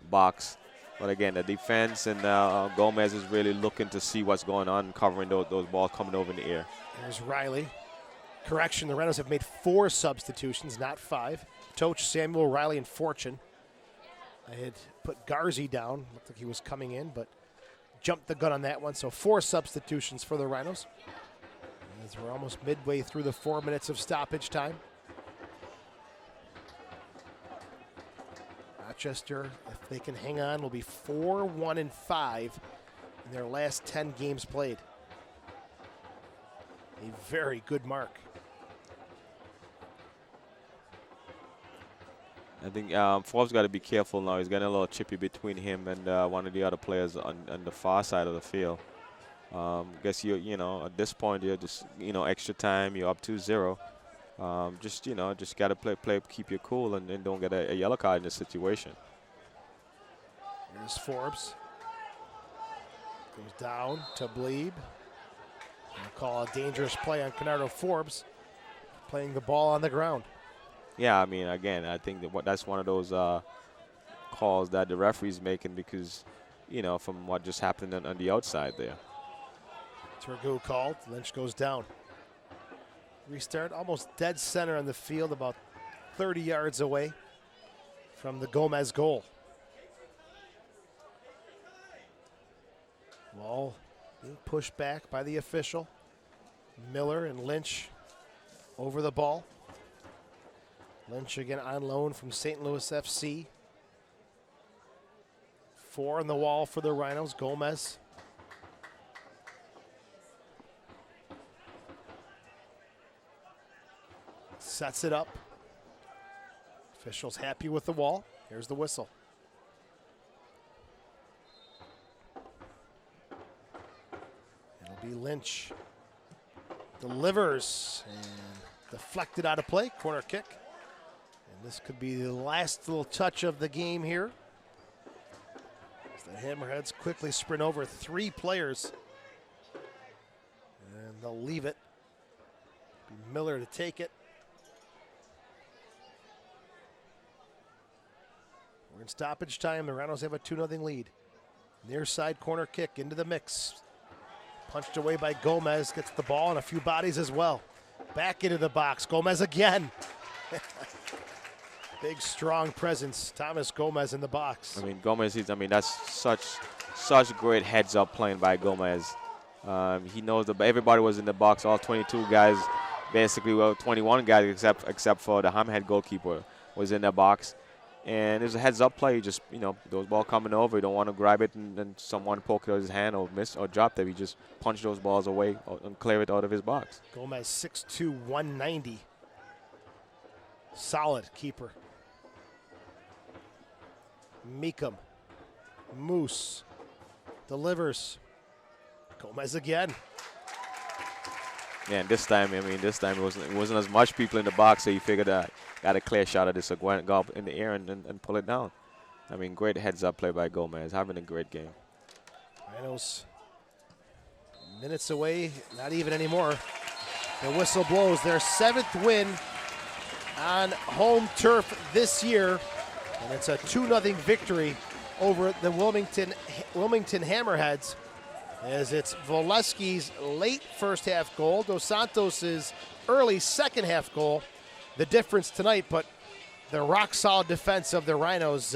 box. But again, the defense and Gomez is really looking to see what's going on, covering those balls coming over in the air. There's Riley. Correction, the Rhinos have made 4 substitutions, not 5. Toch, Samuel, Riley, and Fortune. I had put Garzi down. Looked like he was coming in, but jumped the gun on that one. So 4 substitutions for the Rhinos. As we're almost midway through the 4 minutes of stoppage time. Rochester, if they can hang on, will be 4-1-5 in their last 10 games played. A very good mark. I think Forbes got to be careful now. He's getting a little chippy between him and one of the other players on the far side of the field. Guess you know, at this point you're just, you know, extra time. You're up 2-0. Just got to play, keep your cool, and don't get a yellow card in this situation. Here's Forbes. Goes down to Bleeb. They'll call a dangerous play on Canardo Forbes, playing the ball on the ground. Yeah, I mean, again, I think that's one of those calls that the referee's making because, you know, from what just happened on the outside there. Turgot called. Lynch goes down. Restart almost dead center on the field, about 30 yards away from the Gomez goal. Ball being pushed back by the official. Miller and Lynch over the ball. Lynch again on loan from St. Louis FC. 4 on the wall for the Rhinos. Gomez. Sets it up. Officials happy with the wall. Here's the whistle. It'll be Lynch. Delivers and deflected out of play. Corner kick. And this could be the last little touch of the game here. As the Hammerheads quickly sprint over 3 players. And they'll leave it. Be Miller to take it. We're in stoppage time. The Rhinos have a 2-0 lead. Near side corner kick into the mix. Punched away by Gomez. Gets the ball and a few bodies as well. Back into the box. Gomez again. Big, strong presence. Thomas Gomez in the box. I mean, Gomez, that's such great heads-up playing by Gomez. He knows everybody was in the box. All 22 guys, basically, well, 21 guys except for the Hammerhead goalkeeper was in the box. And it was a heads-up play. Just, you know, those ball coming over, you don't want to grab it and someone poke it out of his hand or miss or drop them. He just punch those balls away and clear it out of his box. Gomez 6'2", 190. Solid keeper. Meekum. Moose. Delivers. Gomez again. Yeah, and this time it wasn't as much people in the box, so he figured out got a clear shot of this, so go up in the air and pull it down. I mean, great heads-up play by Gomez, having a great game. Rhinos minutes away, not even anymore. The whistle blows. Their 7th win on home turf this year, and it's a 2-0 victory over the Wilmington Hammerheads. As it's Volesky's late first half goal, Dos Santos' early second half goal. The difference tonight, but the rock-solid defense of the Rhinos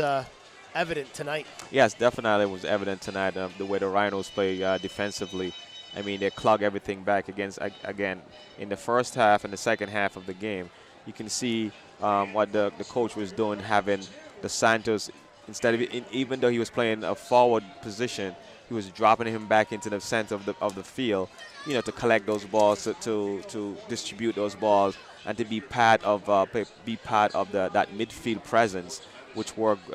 evident tonight. Yes, definitely it was evident tonight, the way the Rhinos play defensively. I mean, they clog everything back again, in the first half and the second half of the game. You can see what the coach was doing, having the Santos, instead of even though he was playing a forward position, he was dropping him back into the center of the field, you know, to collect those balls, to distribute those balls, and to be part of that midfield presence, which worked